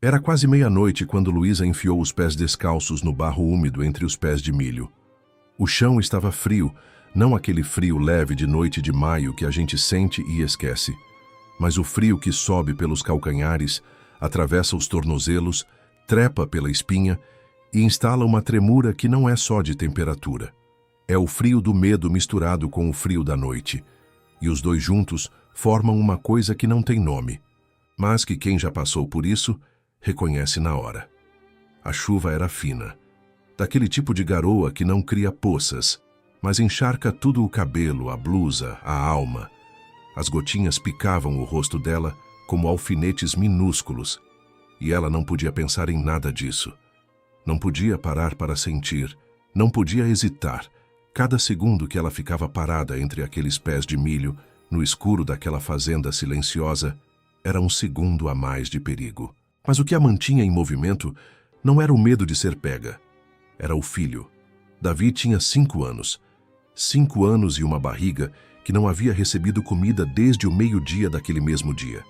Era quase meia-noite quando Luísa enfiou os pés descalços no barro úmido entre os pés de milho. O chão estava frio, não aquele frio leve de noite de maio que a gente sente e esquece, mas o frio que sobe pelos calcanhares, atravessa os tornozelos, trepa pela espinha e instala uma tremura que não é só de temperatura. É o frio do medo misturado com o frio da noite, e os dois juntos formam uma coisa que não tem nome, mas que quem já passou por isso reconhece na hora. A chuva era fina, daquele tipo de garoa que não cria poças, mas encharca tudo o cabelo, a blusa, a alma. As gotinhas picavam o rosto dela como alfinetes minúsculos, e ela não podia pensar em nada disso. Não podia parar para sentir, não podia hesitar. Cada segundo que ela ficava parada entre aqueles pés de milho, no escuro daquela fazenda silenciosa, era um segundo a mais de perigo. Mas o que a mantinha em movimento não era o medo de ser pega. Era o filho. Davi tinha 5 anos. 5 anos e uma barriga que não havia recebido comida desde o meio-dia daquele mesmo dia.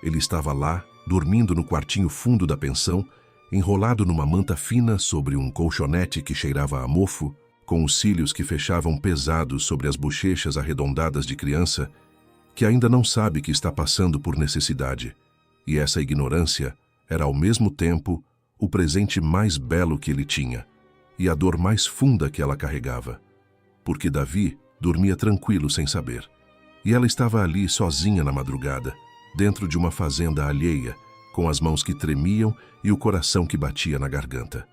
Ele estava lá, dormindo no quartinho fundo da pensão, enrolado numa manta fina sobre um colchonete que cheirava a mofo, com os cílios que fechavam pesados sobre as bochechas arredondadas de criança, que ainda não sabe que está passando por necessidade. E essa ignorância era ao mesmo tempo o presente mais belo que ele tinha, e a dor mais funda que ela carregava. Porque Davi dormia tranquilo sem saber, e ela estava ali sozinha na madrugada, dentro de uma fazenda alheia, com as mãos que tremiam e o coração que batia na garganta.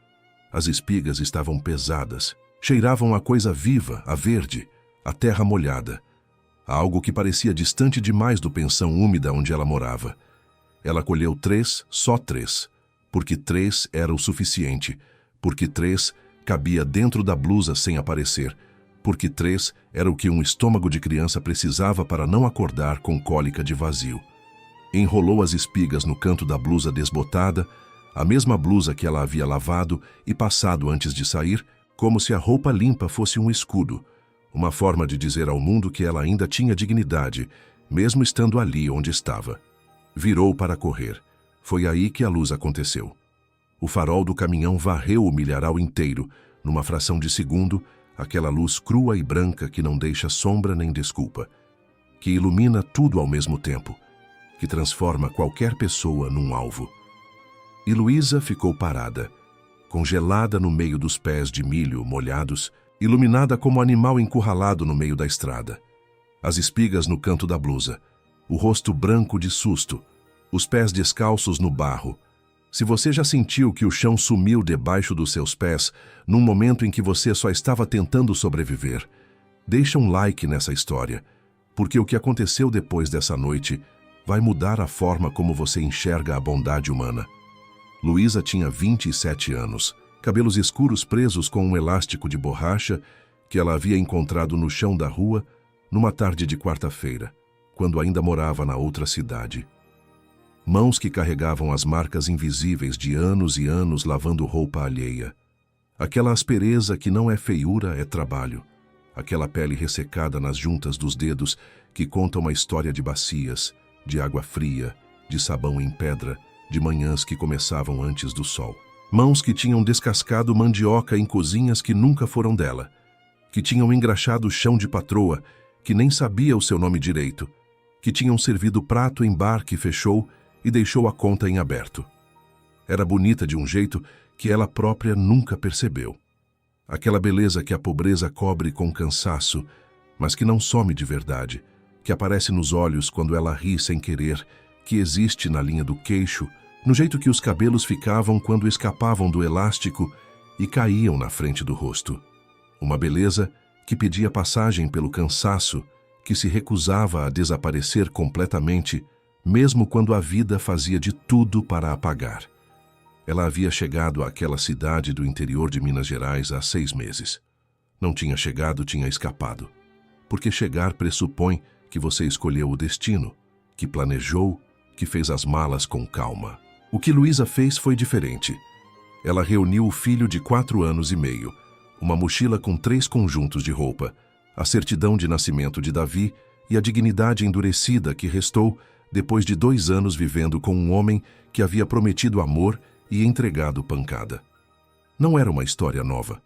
As espigas estavam pesadas, cheiravam a coisa viva, a verde, a terra molhada, algo que parecia distante demais do pensão úmida onde ela morava. Ela colheu 3, só 3, porque 3 era o suficiente, porque 3 cabia dentro da blusa sem aparecer, porque 3 era o que um estômago de criança precisava para não acordar com cólica de vazio. Enrolou as espigas no canto da blusa desbotada, a mesma blusa que ela havia lavado e passado antes de sair, como se a roupa limpa fosse um escudo, uma forma de dizer ao mundo que ela ainda tinha dignidade, mesmo estando ali onde estava. Virou para correr. Foi aí que a luz aconteceu. O farol do caminhão varreu o milharal inteiro, numa fração de segundo, aquela luz crua e branca que não deixa sombra nem desculpa, que ilumina tudo ao mesmo tempo, que transforma qualquer pessoa num alvo. E Luísa ficou parada, congelada no meio dos pés de milho molhados, iluminada como animal encurralado no meio da estrada. As espigas no canto da blusa, o rosto branco de susto, os pés descalços no barro. Se você já sentiu que o chão sumiu debaixo dos seus pés num momento em que você só estava tentando sobreviver, deixa um like nessa história, porque o que aconteceu depois dessa noite vai mudar a forma como você enxerga a bondade humana. Luísa tinha 27 anos, cabelos escuros presos com um elástico de borracha que ela havia encontrado no chão da rua numa tarde de quarta-feira, quando ainda morava na outra cidade. Mãos que carregavam as marcas invisíveis de anos e anos lavando roupa alheia. Aquela aspereza que não é feiura, é trabalho. Aquela pele ressecada nas juntas dos dedos que conta uma história de bacias, de água fria, de sabão em pedra, de manhãs que começavam antes do sol. Mãos que tinham descascado mandioca em cozinhas que nunca foram dela, que tinham engraxado o chão de patroa, que nem sabia o seu nome direito, que tinham servido prato em bar que fechou e deixou a conta em aberto. Era bonita de um jeito que ela própria nunca percebeu. Aquela beleza que a pobreza cobre com cansaço, mas que não some de verdade, que aparece nos olhos quando ela ri sem querer, que existe na linha do queixo, no jeito que os cabelos ficavam quando escapavam do elástico e caíam na frente do rosto. Uma beleza que pedia passagem pelo cansaço, que se recusava a desaparecer completamente, mesmo quando a vida fazia de tudo para apagar. Ela havia chegado àquela cidade do interior de Minas Gerais há 6 meses. Não tinha chegado, tinha escapado. Porque chegar pressupõe que você escolheu o destino, que planejou, que fez as malas com calma. O que Luísa fez foi diferente. Ela reuniu o filho de 4 anos e meio, uma mochila com 3 conjuntos de roupa, a certidão de nascimento de Davi e a dignidade endurecida que restou depois de 2 anos vivendo com um homem que havia prometido amor e entregado pancada. Não era uma história nova.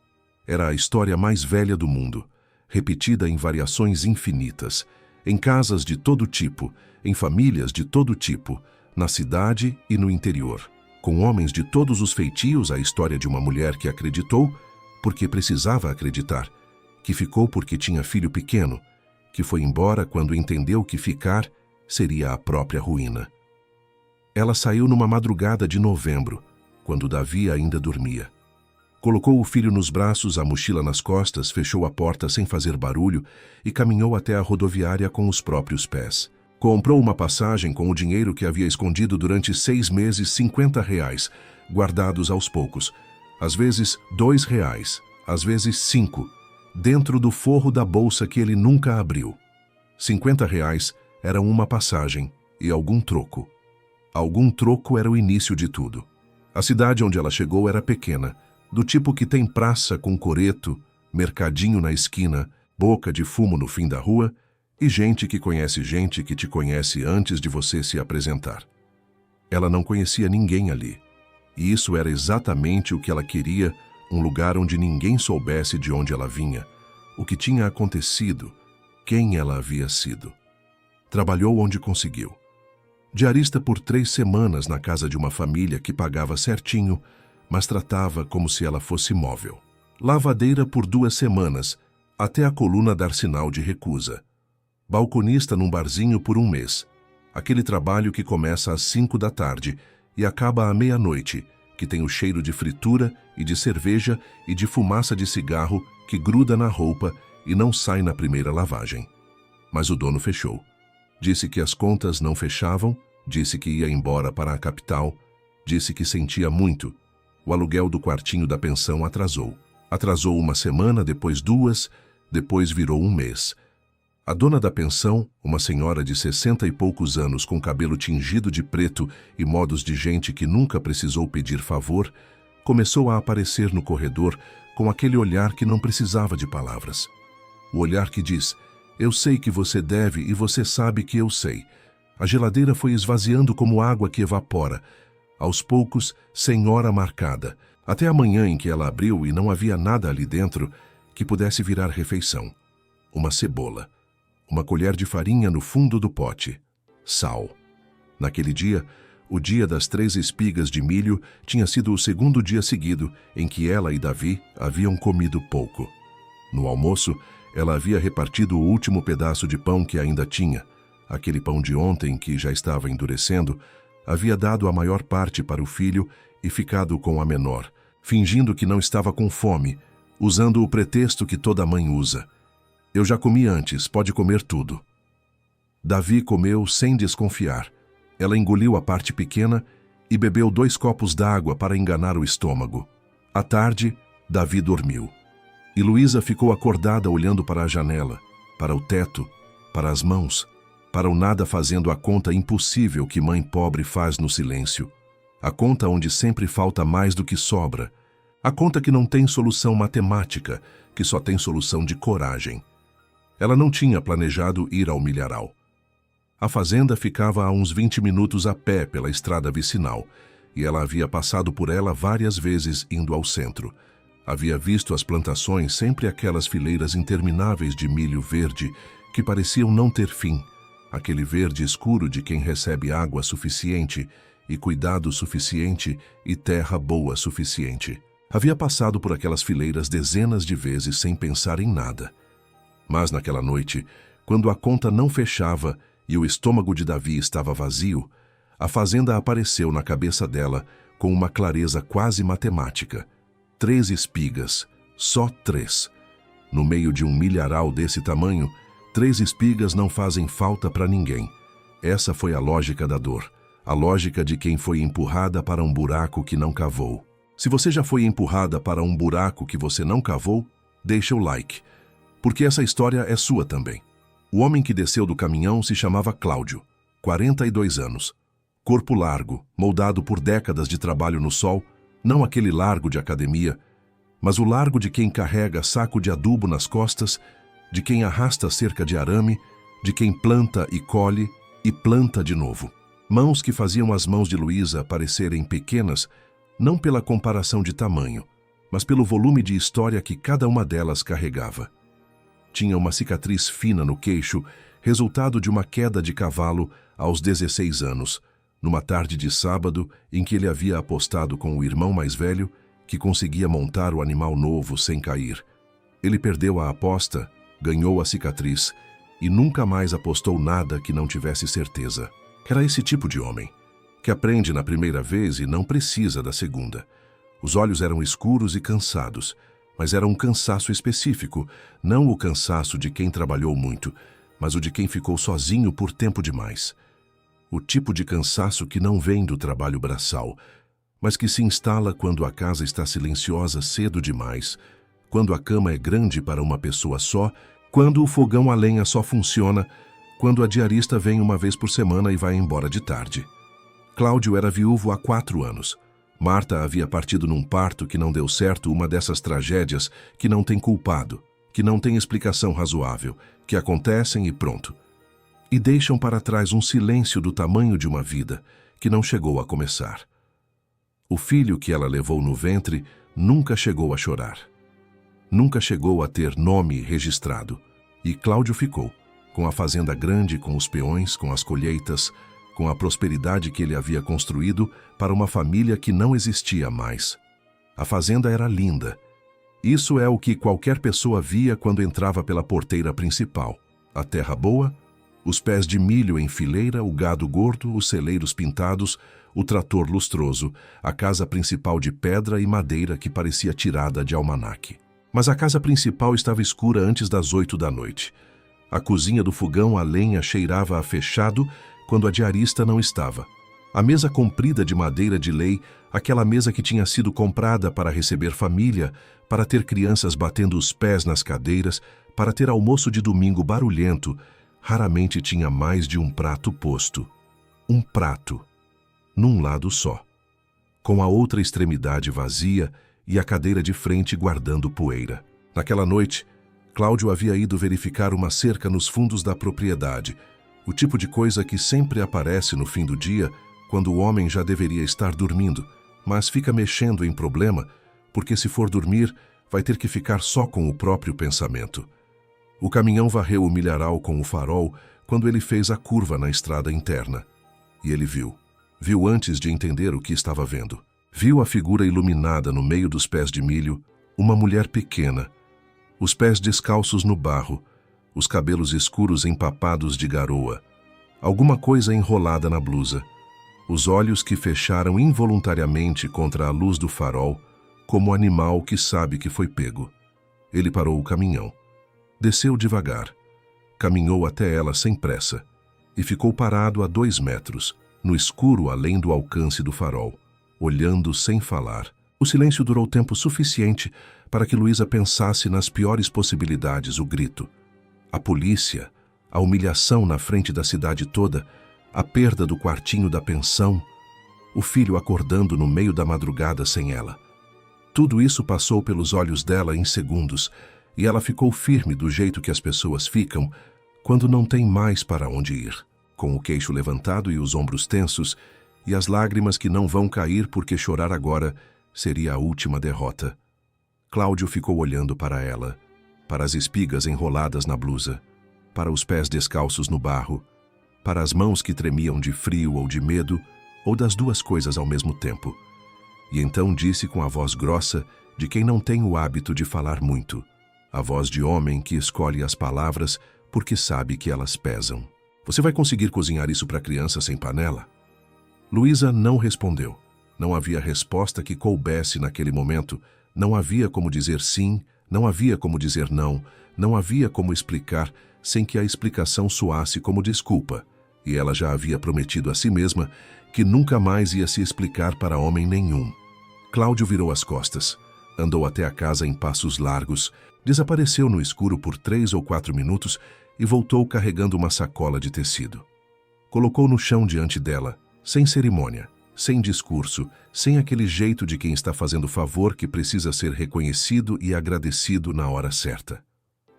Era a história mais velha do mundo, repetida em variações infinitas, em casas de todo tipo, em famílias de todo tipo, na cidade e no interior, com homens de todos os feitios. A história de uma mulher que acreditou porque precisava acreditar, que ficou porque tinha filho pequeno, que foi embora quando entendeu que ficar seria a própria ruína. Ela saiu numa madrugada de novembro, quando Davi ainda dormia. Colocou o filho nos braços, a mochila nas costas, fechou a porta sem fazer barulho e caminhou até a rodoviária com os próprios pés. Comprou uma passagem com o dinheiro que havia escondido durante 6 meses, R$ 50, guardados aos poucos. Às vezes R$ 2, às vezes 5, dentro do forro da bolsa que ele nunca abriu. R$ 50 eram uma passagem e algum troco. Algum troco era o início de tudo. A cidade onde ela chegou era pequena, do tipo que tem praça com coreto, mercadinho na esquina, boca de fumo no fim da rua e gente que te conhece antes de você se apresentar. Ela não conhecia ninguém ali, e isso era exatamente o que ela queria, um lugar onde ninguém soubesse de onde ela vinha, o que tinha acontecido, quem ela havia sido. Trabalhou onde conseguiu. Diarista por 3 semanas na casa de uma família que pagava certinho, mas tratava como se ela fosse móvel. Lavadeira por 2 semanas, até a coluna dar sinal de recusa. Balconista num barzinho por 1 mês. Aquele trabalho que começa às 5 da tarde e acaba à meia-noite, que tem o cheiro de fritura e de cerveja e de fumaça de cigarro que gruda na roupa e não sai na primeira lavagem. Mas o dono fechou. Disse que as contas não fechavam, disse que ia embora para a capital, disse que sentia muito. O aluguel do quartinho da pensão atrasou. Atrasou 1 semana, depois 2, depois virou 1 mês. A dona da pensão, uma senhora de 60 e poucos anos com cabelo tingido de preto e modos de gente que nunca precisou pedir favor, começou a aparecer no corredor com aquele olhar que não precisava de palavras. O olhar que diz: eu sei que você deve e você sabe que eu sei. A geladeira foi esvaziando como água que evapora. Aos poucos, sem hora marcada, até a manhã em que ela abriu e não havia nada ali dentro que pudesse virar refeição. Uma cebola. Uma colher de farinha no fundo do pote. Sal. Naquele dia, o dia das 3 espigas de milho, tinha sido o 2º dia seguido em que ela e Davi haviam comido pouco. No almoço, ela havia repartido o último pedaço de pão que ainda tinha. Aquele pão de ontem, que já estava endurecendo, havia dado a maior parte para o filho e ficado com a menor, fingindo que não estava com fome, usando o pretexto que toda mãe usa. Eu já comi antes, pode comer tudo. Davi comeu sem desconfiar. Ela engoliu a parte pequena e bebeu 2 copos d'água para enganar o estômago. À tarde, Davi dormiu. E Luísa ficou acordada olhando para a janela, para o teto, para as mãos, para o nada, fazendo a conta impossível que mãe pobre faz no silêncio. A conta onde sempre falta mais do que sobra. A conta que não tem solução matemática, que só tem solução de coragem. Ela não tinha planejado ir ao milharal. A fazenda ficava a uns 20 minutos a pé pela estrada vicinal, e ela havia passado por ela várias vezes indo ao centro. Havia visto as plantações, sempre aquelas fileiras intermináveis de milho verde que pareciam não ter fim, aquele verde escuro de quem recebe água suficiente e cuidado suficiente e terra boa suficiente. Havia passado por aquelas fileiras dezenas de vezes sem pensar em nada. Mas naquela noite, quando a conta não fechava e o estômago de Davi estava vazio, a fazenda apareceu na cabeça dela com uma clareza quase matemática. 3 espigas, só 3. No meio de um milharal desse tamanho, 3 espigas não fazem falta para ninguém. Essa foi a lógica da dor, a lógica de quem foi empurrada para um buraco que não cavou. Se você já foi empurrada para um buraco que você não cavou, deixa o like, porque essa história é sua também. O homem que desceu do caminhão se chamava Cláudio, 42 anos. Corpo largo, moldado por décadas de trabalho no sol, não aquele largo de academia, mas o largo de quem carrega saco de adubo nas costas, de quem arrasta cerca de arame, de quem planta e colhe, e planta de novo. Mãos que faziam as mãos de Luísa parecerem pequenas, não pela comparação de tamanho, mas pelo volume de história que cada uma delas carregava. Tinha uma cicatriz fina no queixo, resultado de uma queda de cavalo aos 16 anos, numa tarde de sábado em que ele havia apostado com o irmão mais velho, que conseguia montar o animal novo sem cair. Ele perdeu a aposta, ganhou a cicatriz e nunca mais apostou nada que não tivesse certeza. Era esse tipo de homem, que aprende na primeira vez e não precisa da segunda. Os olhos eram escuros e cansados, mas era um cansaço específico, não o cansaço de quem trabalhou muito, mas o de quem ficou sozinho por tempo demais. O tipo de cansaço que não vem do trabalho braçal, mas que se instala quando a casa está silenciosa cedo demais, quando a cama é grande para uma pessoa só, quando o fogão a lenha só funciona, quando a diarista vem uma vez por semana e vai embora de tarde. Cláudio era viúvo há 4 anos. Marta havia partido num parto que não deu certo, uma dessas tragédias que não tem culpado, que não tem explicação razoável, que acontecem e pronto. E deixam para trás um silêncio do tamanho de uma vida que não chegou a começar. O filho que ela levou no ventre nunca chegou a chorar. Nunca chegou a ter nome registrado. E Cláudio ficou, com a fazenda grande, com os peões, com as colheitas, com a prosperidade que ele havia construído para uma família que não existia mais. A fazenda era linda. Isso é o que qualquer pessoa via quando entrava pela porteira principal. A terra boa, os pés de milho em fileira, o gado gordo, os celeiros pintados, o trator lustroso, a casa principal de pedra e madeira que parecia tirada de almanaque. Mas a casa principal estava escura antes das 8 da noite. A cozinha do fogão a lenha cheirava a fechado quando a diarista não estava. A mesa comprida de madeira de lei, aquela mesa que tinha sido comprada para receber família, para ter crianças batendo os pés nas cadeiras, para ter almoço de domingo barulhento, raramente tinha mais de um prato posto. Um prato, num lado só, com a outra extremidade vazia e a cadeira de frente guardando poeira. Naquela noite, Cláudio havia ido verificar uma cerca nos fundos da propriedade, o tipo de coisa que sempre aparece no fim do dia, quando o homem já deveria estar dormindo, mas fica mexendo em problema, porque se for dormir, vai ter que ficar só com o próprio pensamento. O caminhão varreu o milharal com o farol quando ele fez a curva na estrada interna. E ele viu. Viu antes de entender o que estava vendo. Viu a figura iluminada no meio dos pés de milho, uma mulher pequena, os pés descalços no barro, os cabelos escuros empapados de garoa, alguma coisa enrolada na blusa, os olhos que fecharam involuntariamente contra a luz do farol, como animal que sabe que foi pego. Ele parou o caminhão. Desceu devagar. Caminhou até ela sem pressa e ficou parado a 2 metros, no escuro além do alcance do farol, olhando sem falar. O silêncio durou tempo suficiente para que Luísa pensasse nas piores possibilidades, o grito. A polícia, a humilhação na frente da cidade toda, a perda do quartinho da pensão, o filho acordando no meio da madrugada sem ela. Tudo isso passou pelos olhos dela em segundos, e ela ficou firme do jeito que as pessoas ficam quando não tem mais para onde ir, com o queixo levantado e os ombros tensos, e as lágrimas que não vão cair porque chorar agora seria a última derrota. Cláudio ficou olhando para ela, para as espigas enroladas na blusa, para os pés descalços no barro, para as mãos que tremiam de frio ou de medo, ou das duas coisas ao mesmo tempo. E então disse com a voz grossa de quem não tem o hábito de falar muito, a voz de homem que escolhe as palavras porque sabe que elas pesam. Você vai conseguir cozinhar isso para criança sem panela? Luísa não respondeu. Não havia resposta que coubesse naquele momento. Não havia como dizer sim, não havia como dizer não, não havia como explicar sem que a explicação soasse como desculpa. E ela já havia prometido a si mesma que nunca mais ia se explicar para homem nenhum. Cláudio virou as costas, andou até a casa em passos largos, desapareceu no escuro por 3 ou 4 minutos e voltou carregando uma sacola de tecido. Colocou no chão diante dela, sem cerimônia, sem discurso, sem aquele jeito de quem está fazendo favor que precisa ser reconhecido e agradecido na hora certa.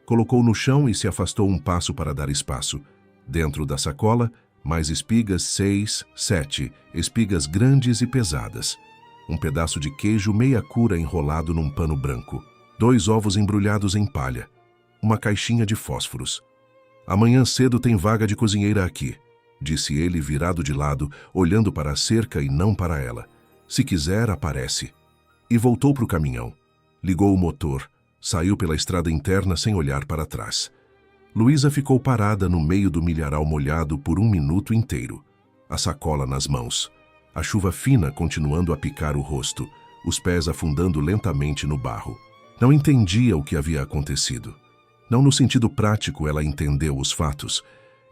Colocou no chão e se afastou um passo para dar espaço. Dentro da sacola, Mais espigas 6, 7, espigas grandes e pesadas. Um pedaço de queijo meia cura enrolado num pano branco. 2 ovos embrulhados em palha. Uma caixinha de fósforos. Amanhã cedo tem vaga de cozinheira aqui, disse ele virado de lado, olhando para a cerca e não para ela. Se quiser, aparece. E voltou para o caminhão. Ligou o motor, saiu pela estrada interna sem olhar para trás. Luísa ficou parada no meio do milharal molhado por 1 minuto inteiro, a sacola nas mãos. A chuva fina continuando a picar o rosto, os pés afundando lentamente no barro. Não entendia o que havia acontecido. Não no sentido prático ela entendeu os fatos,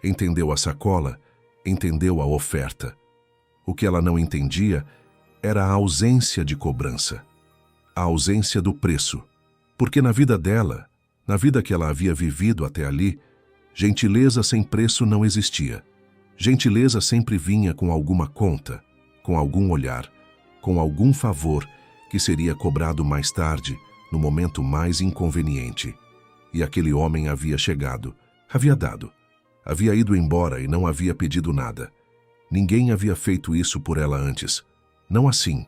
entendeu a sacola, entendeu a oferta. O que ela não entendia era a ausência de cobrança, a ausência do preço. Porque na vida dela, na vida que ela havia vivido até ali, gentileza sem preço não existia. Gentileza sempre vinha com alguma conta, com algum olhar, com algum favor que seria cobrado mais tarde, no momento mais inconveniente. E aquele homem havia chegado, havia dado. Havia ido embora e não havia pedido nada. Ninguém havia feito isso por ela antes. Não assim.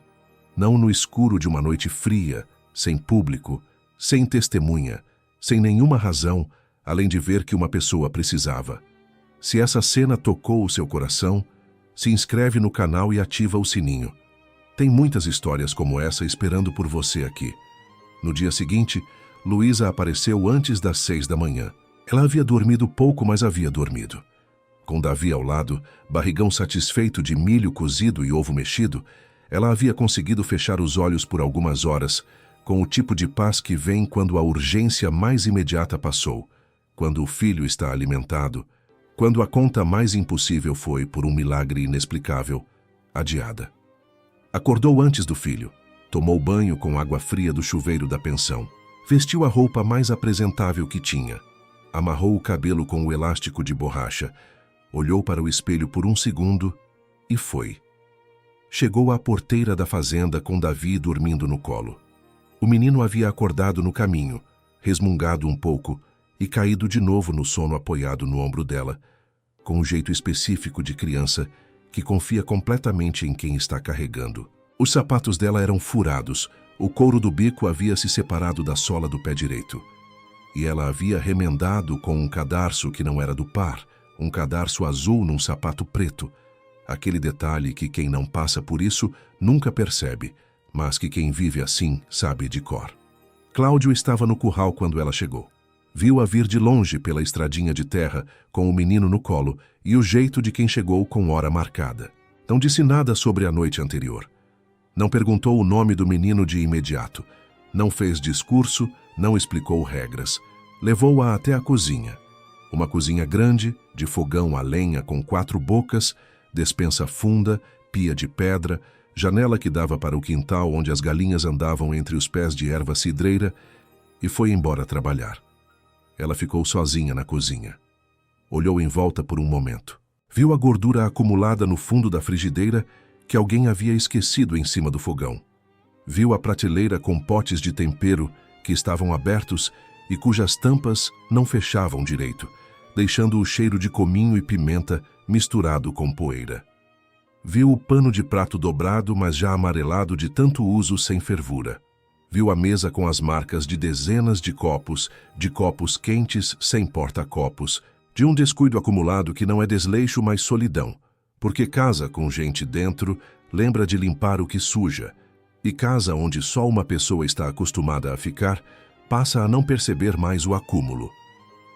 Não no escuro de uma noite fria, sem público, sem testemunha, sem nenhuma razão, além de ver que uma pessoa precisava. Se essa cena tocou o seu coração, se inscreve no canal e ativa o sininho. Tem muitas histórias como essa esperando por você aqui. No dia seguinte, Luísa apareceu antes das 6 da manhã. Ela havia dormido pouco, mas havia dormido. Com Davi ao lado, barrigão satisfeito de milho cozido e ovo mexido, ela havia conseguido fechar os olhos por algumas horas, com o tipo de paz que vem quando a urgência mais imediata passou, quando o filho está alimentado, quando a conta mais impossível foi, por um milagre inexplicável, adiada. Acordou antes do filho, tomou banho com água fria do chuveiro da pensão, vestiu a roupa mais apresentável que tinha, amarrou o cabelo com o elástico de borracha, olhou para o espelho por 1 segundo e foi. Chegou à porteira da fazenda com Davi dormindo no colo. O menino havia acordado no caminho, resmungado um pouco e caído de novo no sono apoiado no ombro dela, com um jeito específico de criança que confia completamente em quem está carregando. Os sapatos dela eram furados, o couro do bico havia se separado da sola do pé direito. E ela havia remendado com um cadarço que não era do par, um cadarço azul num sapato preto. Aquele detalhe que quem não passa por isso nunca percebe, mas que quem vive assim sabe de cor. Cláudio estava no curral quando ela chegou. Viu-a vir de longe pela estradinha de terra, com o menino no colo e o jeito de quem chegou com hora marcada. Não disse nada sobre a noite anterior. Não perguntou o nome do menino de imediato. Não fez discurso, não explicou regras. Levou-a até a cozinha. Uma cozinha grande, de fogão a lenha com 4 bocas, despensa funda, pia de pedra, janela que dava para o quintal onde as galinhas andavam entre os pés de erva cidreira, e foi embora trabalhar. Ela ficou sozinha na cozinha. Olhou em volta por um momento. Viu a gordura acumulada no fundo da frigideira que alguém havia esquecido em cima do fogão. Viu a prateleira com potes de tempero que estavam abertos e cujas tampas não fechavam direito, deixando o cheiro de cominho e pimenta misturado com poeira. Viu o pano de prato dobrado, mas já amarelado de tanto uso sem fervura. Viu a mesa com as marcas de dezenas de copos quentes sem porta-copos, de um descuido acumulado que não é desleixo, mas solidão, porque casa com gente dentro lembra de limpar o que suja, e casa onde só uma pessoa está acostumada a ficar, passa a não perceber mais o acúmulo.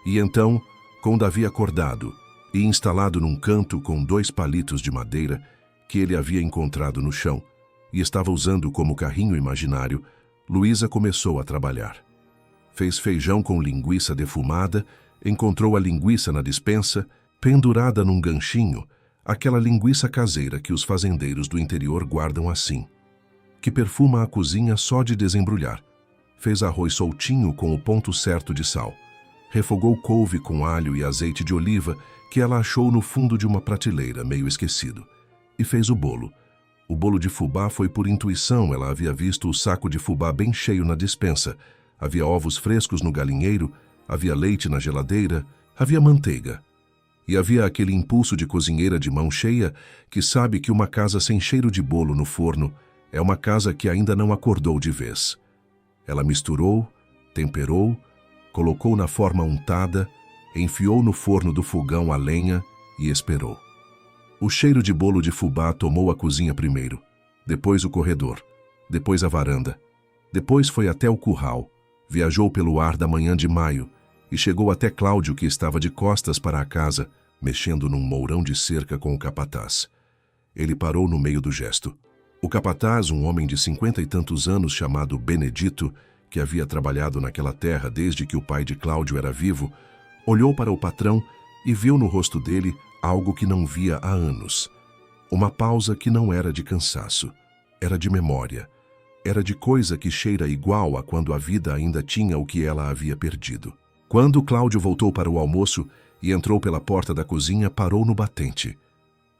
E então, com Davi acordado e instalado num canto com 2 palitos de madeira que ele havia encontrado no chão e estava usando como carrinho imaginário, Luísa começou a trabalhar. Fez feijão com linguiça defumada, encontrou a linguiça na despensa, pendurada num ganchinho, aquela linguiça caseira que os fazendeiros do interior guardam assim, que perfuma a cozinha só de desembrulhar. Fez arroz soltinho com o ponto certo de sal. Refogou couve com alho e azeite de oliva que ela achou no fundo de uma prateleira, meio esquecido. E fez o bolo. O bolo de fubá foi por intuição, ela havia visto o saco de fubá bem cheio na despensa. Havia ovos frescos no galinheiro, havia leite na geladeira, havia manteiga. E havia aquele impulso de cozinheira de mão cheia que sabe que uma casa sem cheiro de bolo no forno é uma casa que ainda não acordou de vez. Ela misturou, temperou, colocou na forma untada, enfiou no forno do fogão a lenha e esperou. O cheiro de bolo de fubá tomou a cozinha primeiro, depois o corredor, depois a varanda, depois foi até o curral, viajou pelo ar da manhã de maio e chegou até Cláudio, que estava de costas para a casa, mexendo num mourão de cerca com o capataz. Ele parou no meio do gesto. O capataz, um homem de 50 e tantos anos chamado Benedito, que havia trabalhado naquela terra desde que o pai de Cláudio era vivo, olhou para o patrão e viu no rosto dele algo que não via há anos. Uma pausa que não era de cansaço, era de memória, era de coisa que cheira igual a quando a vida ainda tinha o que ela havia perdido. Quando Cláudio voltou para o almoço e entrou pela porta da cozinha, parou no batente.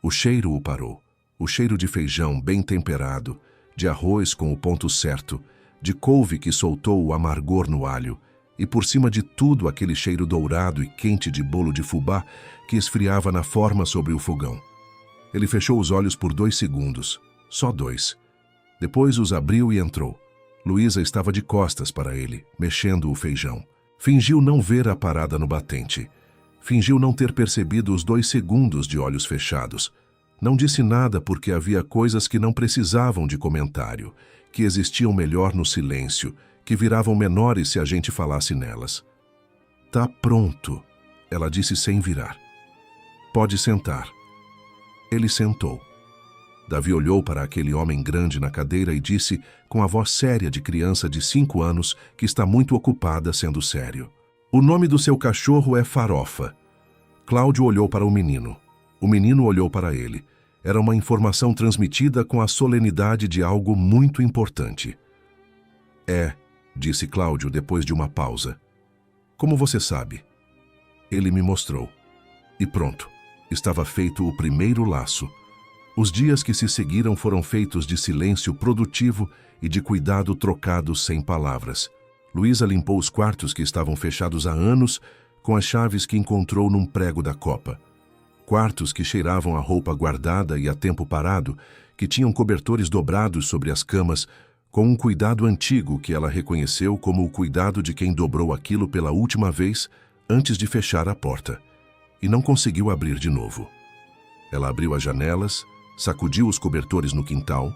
O cheiro o parou. O cheiro de feijão bem temperado, de arroz com o ponto certo, de couve que soltou o amargor no alho, e por cima de tudo aquele cheiro dourado e quente de bolo de fubá que esfriava na forma sobre o fogão. Ele fechou os olhos por 2 segundos, só 2. Depois os abriu e entrou. Luísa estava de costas para ele, mexendo o feijão. Fingiu não ver a parada no batente. Fingiu não ter percebido os 2 segundos de olhos fechados. Não disse nada porque havia coisas que não precisavam de comentário, que existiam melhor no silêncio, que viravam menores se a gente falasse nelas. "Tá pronto", ela disse sem virar. "Pode sentar." Ele sentou. Davi olhou para aquele homem grande na cadeira e disse, com a voz séria de criança de 5 anos que está muito ocupada sendo sério: "O nome do seu cachorro é Farofa." Cláudio olhou para o menino. O menino olhou para ele. Era uma informação transmitida com a solenidade de algo muito importante. "É", disse Cláudio depois de uma pausa. "Como você sabe?" Ele me mostrou. E pronto, estava feito o primeiro laço. Os dias que se seguiram foram feitos de silêncio produtivo e de cuidado trocado sem palavras. Luísa limpou os quartos que estavam fechados há anos com as chaves que encontrou num prego da copa. Quartos que cheiravam a roupa guardada e a tempo parado, que tinham cobertores dobrados sobre as camas, com um cuidado antigo que ela reconheceu como o cuidado de quem dobrou aquilo pela última vez antes de fechar a porta, e não conseguiu abrir de novo. Ela abriu as janelas, sacudiu os cobertores no quintal,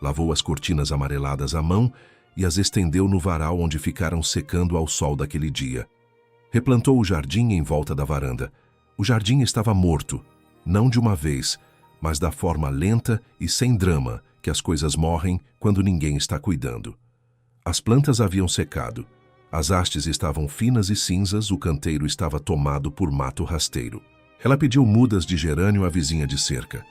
lavou as cortinas amareladas à mão e as estendeu no varal onde ficaram secando ao sol daquele dia. Replantou o jardim em volta da varanda. O jardim estava morto, não de uma vez, mas da forma lenta e sem drama que as coisas morrem quando ninguém está cuidando. As plantas haviam secado, as hastes estavam finas e cinzas, o canteiro estava tomado por mato rasteiro. Ela pediu mudas de gerânio à vizinha de cerca,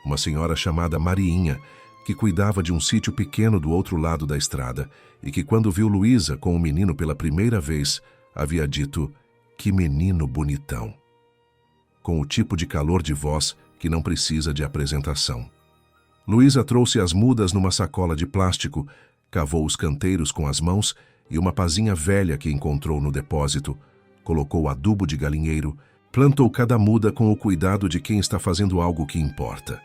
uma senhora chamada Mariinha, que cuidava de um sítio pequeno do outro lado da estrada e que, quando viu Luísa com o menino pela primeira vez, havia dito: "Que menino bonitão", com o tipo de calor de voz que não precisa de apresentação. Luísa trouxe as mudas numa sacola de plástico, cavou os canteiros com as mãos e uma pazinha velha que encontrou no depósito, colocou adubo de galinheiro, plantou cada muda com o cuidado de quem está fazendo algo que importa.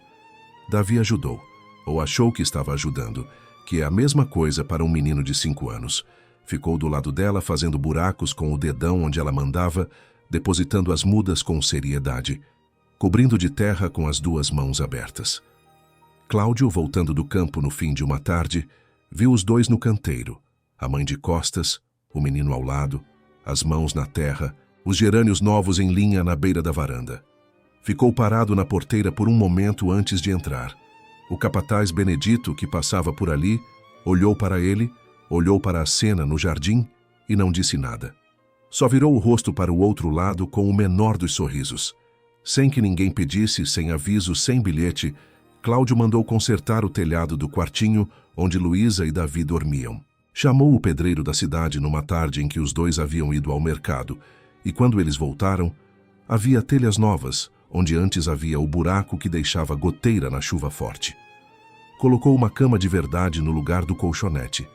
Davi ajudou, ou achou que estava ajudando, que é a mesma coisa para um menino de 5 anos. Ficou do lado dela fazendo buracos com o dedão onde ela mandava, depositando as mudas com seriedade, cobrindo de terra com as 2 mãos abertas. Cláudio, voltando do campo no fim de uma tarde, viu os 2 no canteiro, a mãe de costas, o menino ao lado, as mãos na terra, os gerânios novos em linha na beira da varanda. Ficou parado na porteira por um momento antes de entrar. O capataz Benedito, que passava por ali, olhou para ele, olhou para a cena no jardim e não disse nada. Só virou o rosto para o outro lado com o menor dos sorrisos. Sem que ninguém pedisse, sem aviso, sem bilhete, Cláudio mandou consertar o telhado do quartinho onde Luísa e Davi dormiam. Chamou o pedreiro da cidade numa tarde em que os 2 haviam ido ao mercado, e quando eles voltaram, havia telhas novas, onde antes havia o buraco que deixava goteira na chuva forte. Colocou uma cama de verdade no lugar do colchonete.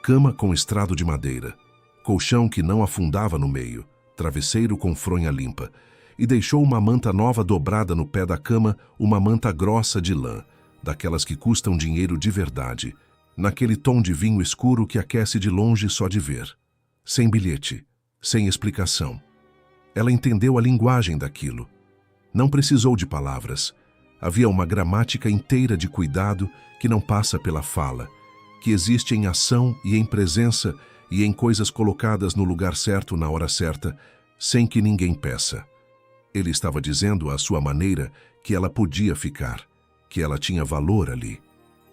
Cama com estrado de madeira, colchão que não afundava no meio, travesseiro com fronha limpa, e deixou uma manta nova dobrada no pé da cama, uma manta grossa de lã, daquelas que custam dinheiro de verdade, naquele tom de vinho escuro que aquece de longe só de ver. Sem bilhete, sem explicação. Ela entendeu a linguagem daquilo. Não precisou de palavras. Havia uma gramática inteira de cuidado que não passa pela fala, que existe em ação e em presença e em coisas colocadas no lugar certo na hora certa, sem que ninguém peça. Ele estava dizendo à sua maneira que ela podia ficar, que ela tinha valor ali,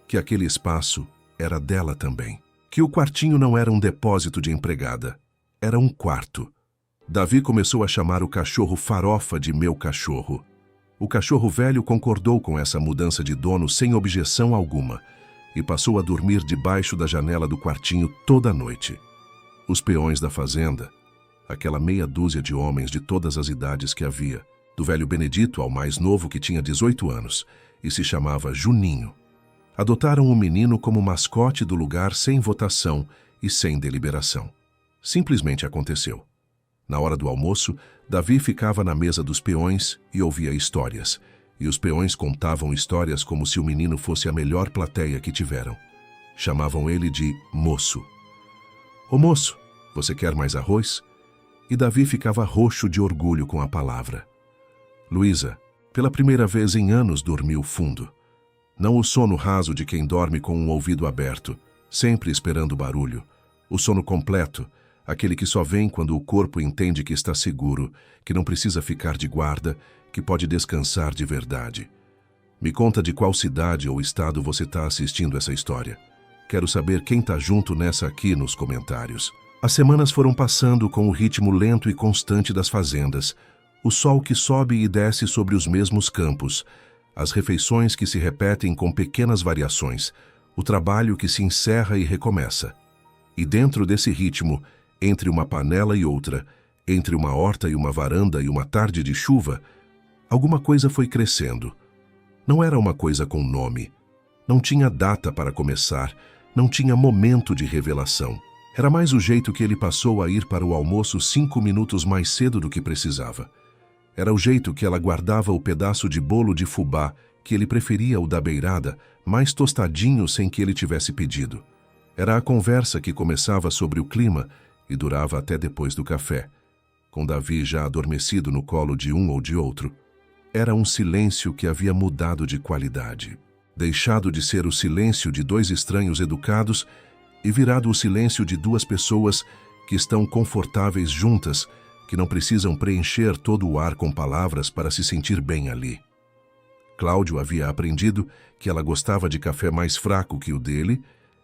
que aquele espaço era dela também, que o quartinho não era um depósito de empregada, era um quarto. Davi começou a chamar o cachorro Farofa de meu cachorro. O cachorro velho concordou com essa mudança de dono sem objeção alguma e passou a dormir debaixo da janela do quartinho toda a noite. Os peões da fazenda, aquela meia dúzia de homens de todas as idades que havia, do velho Benedito ao mais novo que tinha 18 anos e se chamava Juninho, adotaram o menino como mascote do lugar sem votação e sem deliberação. Simplesmente aconteceu. Na hora do almoço, Davi ficava na mesa dos peões e ouvia histórias, e os peões contavam histórias como se o menino fosse a melhor plateia que tiveram. Chamavam ele de moço. Ô moço, você quer mais arroz? E Davi ficava roxo de orgulho com a palavra. Luísa, pela primeira vez em anos, dormiu fundo. Não o sono raso de quem dorme com um ouvido aberto, sempre esperando barulho. O sono completo, aquele que só vem quando o corpo entende que está seguro, que não precisa ficar de guarda, que pode descansar de verdade. Me conta de qual cidade ou estado você está assistindo essa história. Quero saber quem está junto nessa aqui nos comentários. As semanas foram passando com o ritmo lento e constante das fazendas, o sol que sobe e desce sobre os mesmos campos, as refeições que se repetem com pequenas variações, o trabalho que se encerra e recomeça. E dentro desse ritmo, entre uma panela e outra, entre uma horta e uma varanda e uma tarde de chuva, alguma coisa foi crescendo. Não era uma coisa com nome. Não tinha data para começar, não tinha momento de revelação. Era mais o jeito que ele passou a ir para o almoço 5 minutos mais cedo do que precisava. Era o jeito que ela guardava o pedaço de bolo de fubá, que ele preferia o da beirada, mais tostadinho sem que ele tivesse pedido. Era a conversa que começava sobre o clima e durava até depois do café, com Davi já adormecido no colo de um ou de outro. Era um silêncio que havia mudado de qualidade, deixado de ser o silêncio de dois estranhos educados e virado o silêncio de duas pessoas que estão confortáveis juntas, que não precisam preencher todo o ar com palavras para se sentir bem ali. Cláudio havia aprendido que ela gostava de café mais fraco que o dele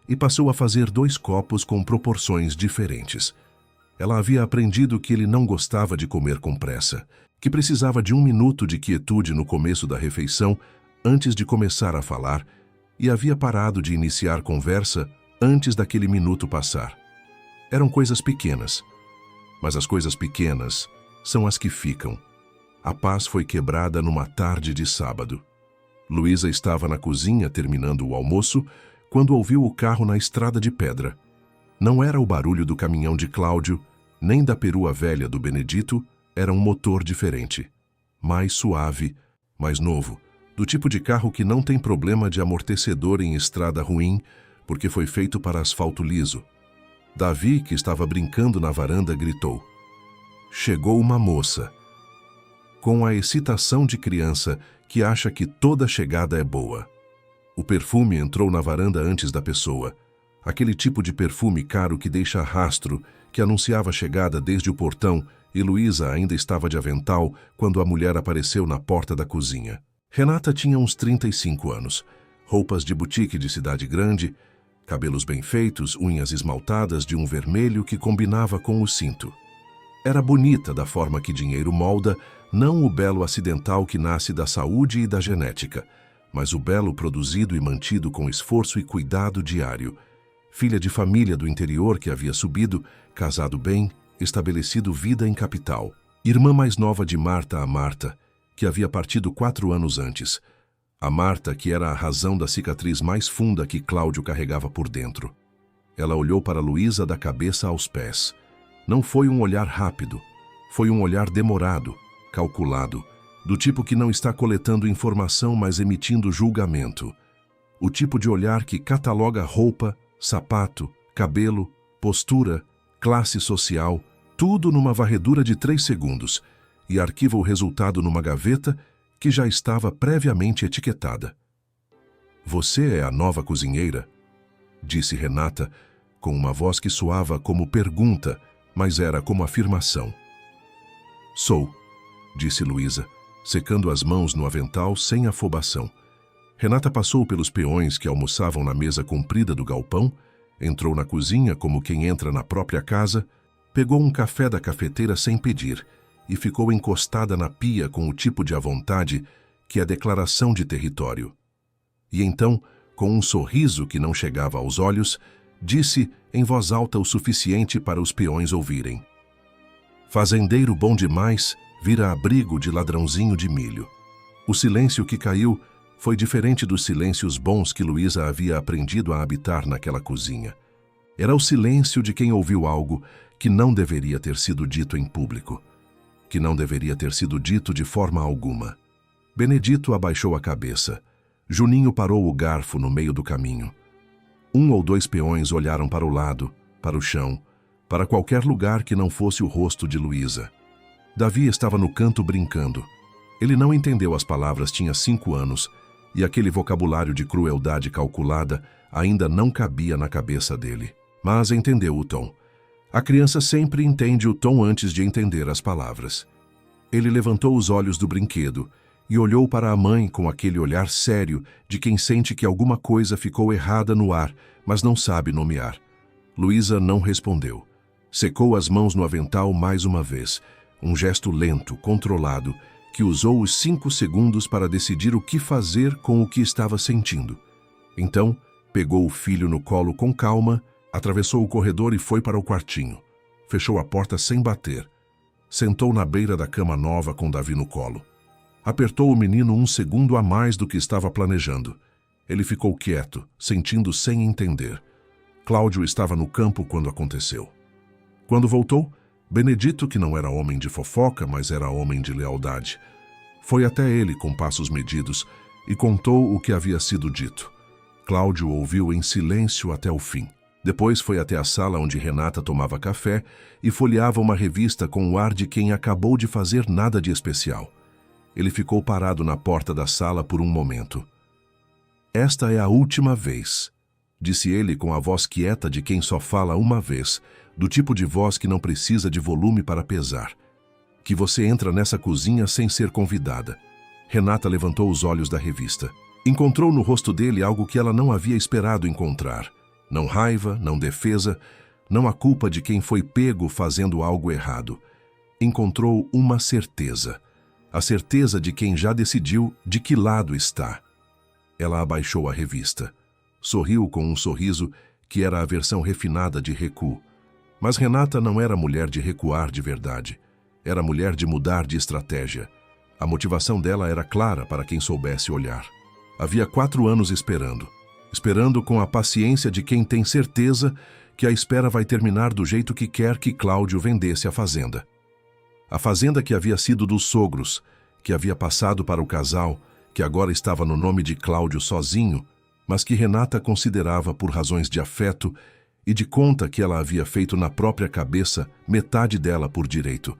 e passou a fazer 2 copos com proporções diferentes. Ela havia aprendido que ele não gostava de comer com pressa, que precisava de 1 minuto de quietude no começo da refeição antes de começar a falar, e havia parado de iniciar conversa antes daquele minuto passar. Eram coisas pequenas, mas as coisas pequenas são as que ficam. A paz foi quebrada numa tarde de sábado. Luísa estava na cozinha terminando o almoço quando ouviu o carro na estrada de pedra. Não era o barulho do caminhão de Cláudio, nem da perua velha do Benedito, era um motor diferente. Mais suave, mais novo, do tipo de carro que não tem problema de amortecedor em estrada ruim, porque foi feito para asfalto liso. Davi, que estava brincando na varanda, gritou. Chegou uma moça. Com a excitação de criança que acha que toda chegada é boa. O perfume entrou na varanda antes da pessoa. Aquele tipo de perfume caro que deixa rastro, que anunciava a chegada desde o portão, e Luísa ainda estava de avental quando a mulher apareceu na porta da cozinha. Renata tinha uns 35 anos, roupas de boutique de cidade grande, cabelos bem feitos, unhas esmaltadas de um vermelho que combinava com o cinto. Era bonita da forma que dinheiro molda, não o belo acidental que nasce da saúde e da genética, mas o belo produzido e mantido com esforço e cuidado diário. Filha de família do interior que havia subido, casado bem, estabelecido vida em capital. Irmã mais nova de Marta, a Marta, que havia partido 4 anos antes. A Marta, que era a razão da cicatriz mais funda que Cláudio carregava por dentro. Ela olhou para Luísa da cabeça aos pés. Não foi um olhar rápido, foi um olhar demorado, calculado, do tipo que não está coletando informação, mas emitindo julgamento. O tipo de olhar que cataloga roupa, sapato, cabelo, postura, classe social, tudo numa varredura de 3 segundos, e arquiva o resultado numa gaveta que já estava previamente etiquetada. "Você é a nova cozinheira?", disse Renata, com uma voz que soava como pergunta, mas era como afirmação. "Sou", disse Luísa, secando as mãos no avental sem afobação. Renata passou pelos peões que almoçavam na mesa comprida do galpão, entrou na cozinha como quem entra na própria casa, pegou um café da cafeteira sem pedir e ficou encostada na pia com o tipo de à vontade que é declaração de território. E então, com um sorriso que não chegava aos olhos, disse em voz alta o suficiente para os peões ouvirem: "Fazendeiro bom demais vira abrigo de ladrãozinho de milho." O silêncio que caiu foi diferente dos silêncios bons que Luísa havia aprendido a habitar naquela cozinha. Era o silêncio de quem ouviu algo que não deveria ter sido dito em público, que não deveria ter sido dito de forma alguma. Benedito abaixou a cabeça. Juninho parou o garfo no meio do caminho. 1 ou 2 peões olharam para o lado, para o chão, para qualquer lugar que não fosse o rosto de Luísa. Davi estava no canto brincando. Ele não entendeu as palavras, tinha 5 anos, e aquele vocabulário de crueldade calculada ainda não cabia na cabeça dele. Mas entendeu o tom. A criança sempre entende o tom antes de entender as palavras. Ele levantou os olhos do brinquedo e olhou para a mãe com aquele olhar sério de quem sente que alguma coisa ficou errada no ar, mas não sabe nomear. Luísa não respondeu. Secou as mãos no avental mais uma vez, um gesto lento, controlado, que usou os 5 segundos para decidir o que fazer com o que estava sentindo. Então, pegou o filho no colo com calma, atravessou o corredor e foi para o quartinho. Fechou a porta sem bater. Sentou na beira da cama nova com Davi no colo. Apertou o menino 1 segundo a mais do que estava planejando. Ele ficou quieto, sentindo sem entender. Cláudio estava no campo quando aconteceu. Quando voltou, Benedito, que não era homem de fofoca, mas era homem de lealdade, foi até ele com passos medidos e contou o que havia sido dito. Cláudio ouviu em silêncio até o fim. Depois foi até a sala onde Renata tomava café e folheava uma revista com o ar de quem acabou de fazer nada de especial. Ele ficou parado na porta da sala por um momento. "Esta é a última vez", disse ele com a voz quieta de quem só fala uma vez, do tipo de voz que não precisa de volume para pesar. "Que você entra nessa cozinha sem ser convidada." Renata levantou os olhos da revista. Encontrou no rosto dele algo que ela não havia esperado encontrar. Não raiva, não defesa, não a culpa de quem foi pego fazendo algo errado. Encontrou uma certeza. A certeza de quem já decidiu de que lado está. Ela abaixou a revista. Sorriu com um sorriso que era a versão refinada de recuo. Mas Renata não era mulher de recuar de verdade. Era mulher de mudar de estratégia. A motivação dela era clara para quem soubesse olhar. Havia 4 anos esperando com a paciência de quem tem certeza que a espera vai terminar do jeito que quer que Cláudio vendesse a fazenda. A fazenda que havia sido dos sogros, que havia passado para o casal, que agora estava no nome de Cláudio sozinho, mas que Renata considerava por razões de afeto e de conta que ela havia feito na própria cabeça metade dela por direito.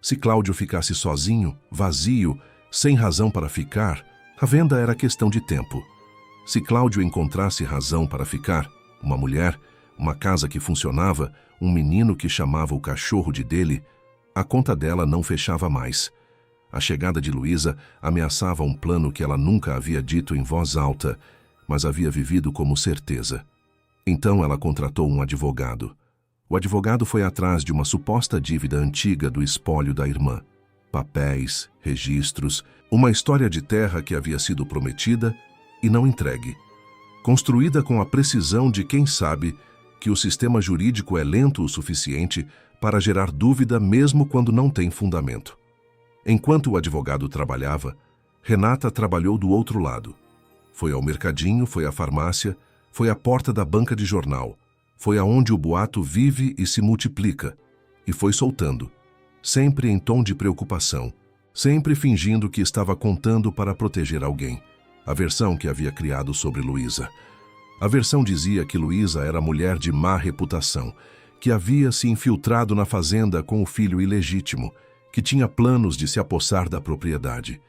Se Cláudio ficasse sozinho, vazio, sem razão para ficar, a venda era questão de tempo. Se Cláudio encontrasse razão para ficar, uma mulher, uma casa que funcionava, um menino que chamava o cachorro de dele, a conta dela não fechava mais. A chegada de Luísa ameaçava um plano que ela nunca havia dito em voz alta, mas havia vivido como certeza. Então ela contratou um advogado. O advogado foi atrás de uma suposta dívida antiga do espólio da irmã. Papéis, registros, uma história de terra que havia sido prometida e não entregue. Construída com a precisão de quem sabe que o sistema jurídico é lento o suficiente para gerar dúvida mesmo quando não tem fundamento. Enquanto o advogado trabalhava, Renata trabalhou do outro lado. Foi ao mercadinho, foi à farmácia, foi à porta da banca de jornal, foi aonde o boato vive e se multiplica, e foi soltando, sempre em tom de preocupação, sempre fingindo que estava contando para proteger alguém. A versão que havia criado sobre Luísa. A versão dizia que Luísa era mulher de má reputação, que havia se infiltrado na fazenda com o filho ilegítimo, que tinha planos de se apossar da propriedade.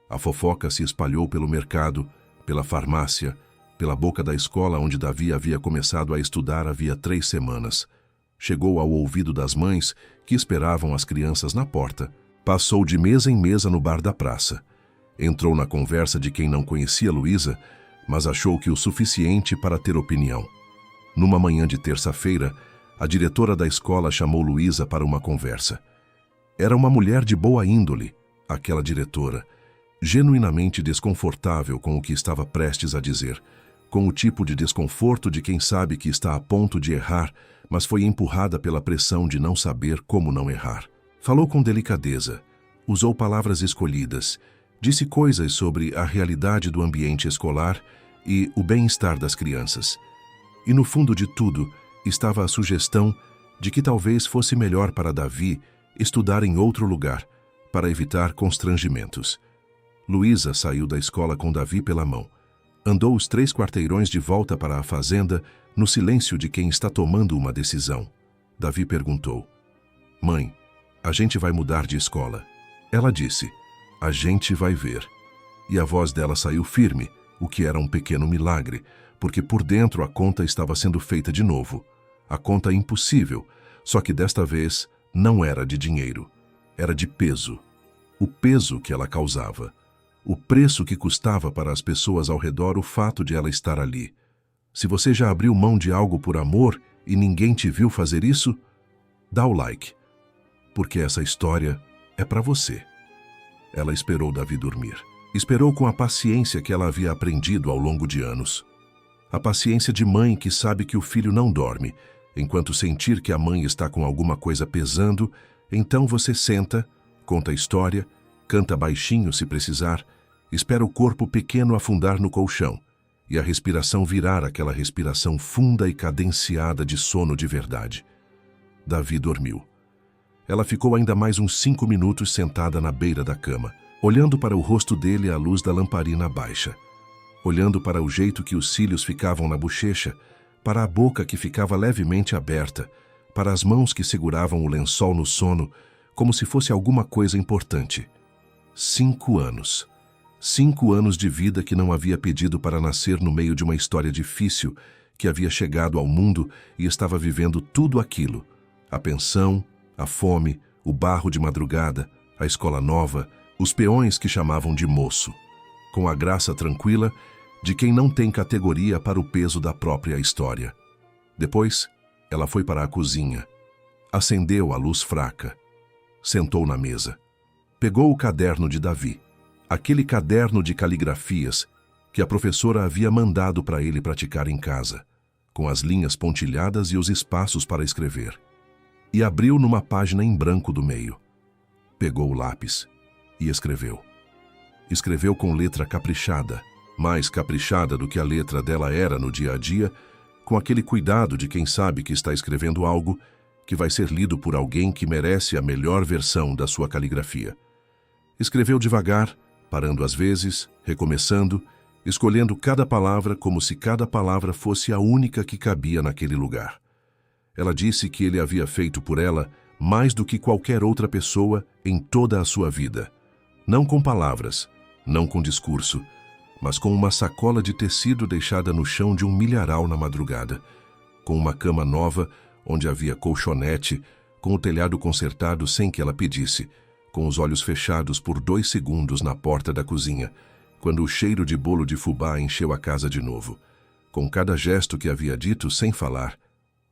A fofoca se espalhou pelo mercado, pela farmácia, pela boca da escola onde Davi havia começado a estudar havia 3 semanas. Chegou ao ouvido das mães que esperavam as crianças na porta. Passou de mesa em mesa no bar da praça. Entrou na conversa de quem não conhecia Luísa, mas achou que o suficiente para ter opinião. Numa manhã de terça-feira, a diretora da escola chamou Luísa para uma conversa. Era uma mulher de boa índole, aquela diretora, genuinamente desconfortável com o que estava prestes a dizer, com o tipo de desconforto de quem sabe que está a ponto de errar, mas foi empurrada pela pressão de não saber como não errar. Falou com delicadeza, usou palavras escolhidas, disse coisas sobre a realidade do ambiente escolar e o bem-estar das crianças. E no fundo de tudo estava a sugestão de que talvez fosse melhor para Davi estudar em outro lugar, para evitar constrangimentos. Luísa saiu da escola com Davi pela mão. Andou os 3 quarteirões de volta para a fazenda, no silêncio de quem está tomando uma decisão. Davi perguntou: "Mãe, a gente vai mudar de escola?" Ela disse: "A gente vai ver." E a voz dela saiu firme, o que era um pequeno milagre, porque por dentro a conta estava sendo feita de novo. A conta impossível, só que desta vez não era de dinheiro, era de peso. O peso que ela causava. O preço que custava para as pessoas ao redor o fato de ela estar ali. Se você já abriu mão de algo por amor e ninguém te viu fazer isso, dá o like, porque essa história é para você. Ela esperou Davi dormir. Esperou com a paciência que ela havia aprendido ao longo de anos. A paciência de mãe que sabe que o filho não dorme. Enquanto sentir que a mãe está com alguma coisa pesando, então você senta, conta a história, canta baixinho se precisar, espera o corpo pequeno afundar no colchão e a respiração virar aquela respiração funda e cadenciada de sono de verdade. Davi dormiu. Ela ficou ainda mais uns 5 minutos sentada na beira da cama, olhando para o rosto dele à luz da lamparina baixa, olhando para o jeito que os cílios ficavam na bochecha, para a boca que ficava levemente aberta, para as mãos que seguravam o lençol no sono, como se fosse alguma coisa importante. 5 anos. 5 anos de vida que não havia pedido para nascer no meio de uma história difícil, que havia chegado ao mundo e estava vivendo tudo aquilo. A pensão, a fome, o barro de madrugada, a escola nova, os peões que chamavam de moço, com a graça tranquila de quem não tem categoria para o peso da própria história. Depois, ela foi para a cozinha, acendeu a luz fraca, sentou na mesa, pegou o caderno de Davi, aquele caderno de caligrafias que a professora havia mandado para ele praticar em casa, com as linhas pontilhadas e os espaços para escrever, e abriu numa página em branco do meio. Pegou o lápis e escreveu. Escreveu com letra caprichada, mais caprichada do que a letra dela era no dia a dia, com aquele cuidado de quem sabe que está escrevendo algo que vai ser lido por alguém que merece a melhor versão da sua caligrafia. Escreveu devagar, parando às vezes, recomeçando, escolhendo cada palavra como se cada palavra fosse a única que cabia naquele lugar. Ela disse que ele havia feito por ela mais do que qualquer outra pessoa em toda a sua vida. Não com palavras, não com discurso, mas com uma sacola de tecido deixada no chão de um milharal na madrugada, com uma cama nova onde havia colchonete, com o telhado consertado sem que ela pedisse, com os olhos fechados por 2 segundos na porta da cozinha, quando o cheiro de bolo de fubá encheu a casa de novo, com cada gesto que havia dito sem falar.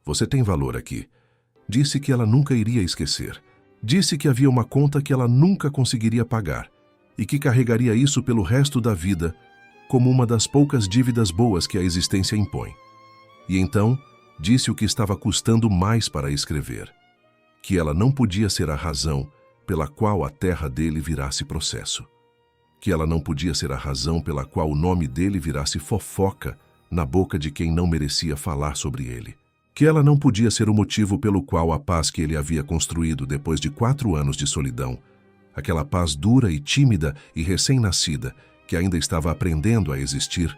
Você tem valor aqui. Disse que ela nunca iria esquecer. Disse que havia uma conta que ela nunca conseguiria pagar e que carregaria isso pelo resto da vida como uma das poucas dívidas boas que a existência impõe. E então, disse o que estava custando mais para escrever, que ela não podia ser a razão pela qual a terra dele virasse processo, que ela não podia ser a razão pela qual o nome dele virasse fofoca na boca de quem não merecia falar sobre ele, que ela não podia ser o motivo pelo qual a paz que ele havia construído depois de 4 anos de solidão aquela paz dura e tímida e recém-nascida, que ainda estava aprendendo a existir,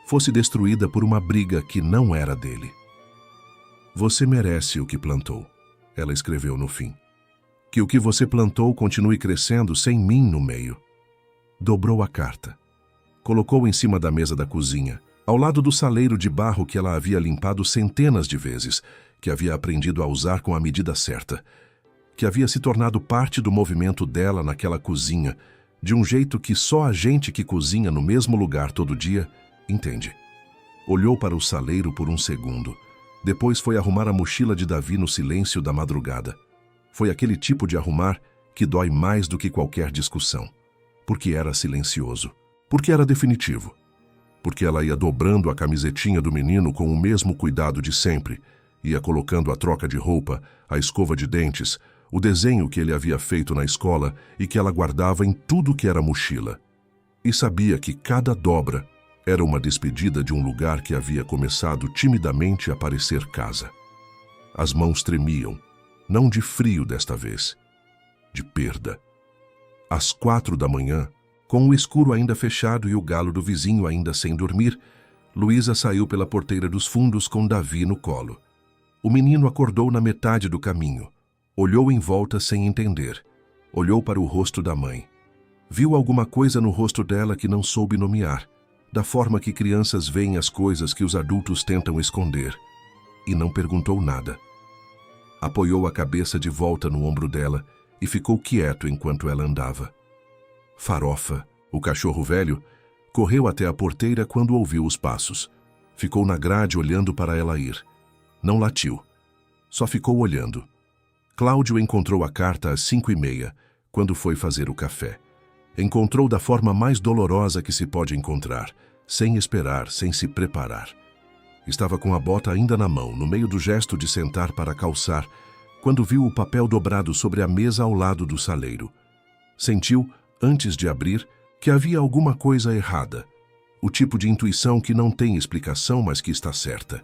fosse destruída por uma briga que não era dele. Você merece o que plantou, ela escreveu no fim. Que o que você plantou continue crescendo sem mim no meio. Dobrou a carta. Colocou em cima da mesa da cozinha, ao lado do saleiro de barro que ela havia limpado centenas de vezes, que havia aprendido a usar com a medida certa, que havia se tornado parte do movimento dela naquela cozinha, de um jeito que só a gente que cozinha no mesmo lugar todo dia entende. Olhou para o saleiro por um segundo. Depois foi arrumar a mochila de Davi no silêncio da madrugada. Foi aquele tipo de arrumar que dói mais do que qualquer discussão. Porque era silencioso. Porque era definitivo. Porque ela ia dobrando a camisetinha do menino com o mesmo cuidado de sempre, ia colocando a troca de roupa, a escova de dentes, o desenho que ele havia feito na escola e que ela guardava em tudo que era mochila. E sabia que cada dobra era uma despedida de um lugar que havia começado timidamente a parecer casa. As mãos tremiam, não de frio desta vez, de perda. Às 4 da manhã, com o escuro ainda fechado e o galo do vizinho ainda sem dormir, Luísa saiu pela porteira dos fundos com Davi no colo. O menino acordou na metade do caminho. Olhou em volta sem entender. Olhou para o rosto da mãe. Viu alguma coisa no rosto dela que não soube nomear, da forma que crianças veem as coisas que os adultos tentam esconder. E não perguntou nada. Apoiou a cabeça de volta no ombro dela e ficou quieto enquanto ela andava. Farofa, o cachorro velho, correu até a porteira quando ouviu os passos. Ficou na grade olhando para ela ir. Não latiu. Só ficou olhando. Cláudio encontrou a carta às 5h30, quando foi fazer o café. Encontrou da forma mais dolorosa que se pode encontrar, sem esperar, sem se preparar. Estava com a bota ainda na mão, no meio do gesto de sentar para calçar, quando viu o papel dobrado sobre a mesa ao lado do saleiro. Sentiu, antes de abrir, que havia alguma coisa errada. O tipo de intuição que não tem explicação, mas que está certa.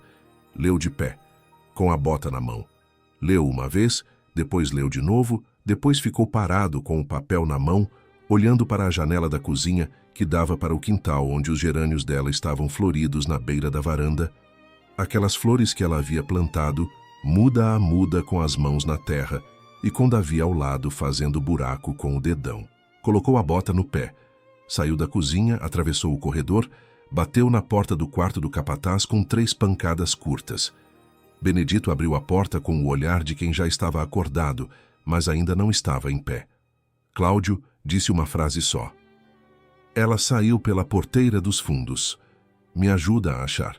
Leu de pé, com a bota na mão. Leu uma vez, depois leu de novo, depois ficou parado com o papel na mão, olhando para a janela da cozinha que dava para o quintal onde os gerânios dela estavam floridos na beira da varanda. Aquelas flores que ela havia plantado, muda a muda com as mãos na terra e com Davi ao lado fazendo buraco com o dedão. Colocou a bota no pé, saiu da cozinha, atravessou o corredor, bateu na porta do quarto do capataz com 3 pancadas curtas. Benedito abriu a porta com o olhar de quem já estava acordado, mas ainda não estava em pé. Cláudio disse uma frase só. Ela saiu pela porteira dos fundos. Me ajuda a achar.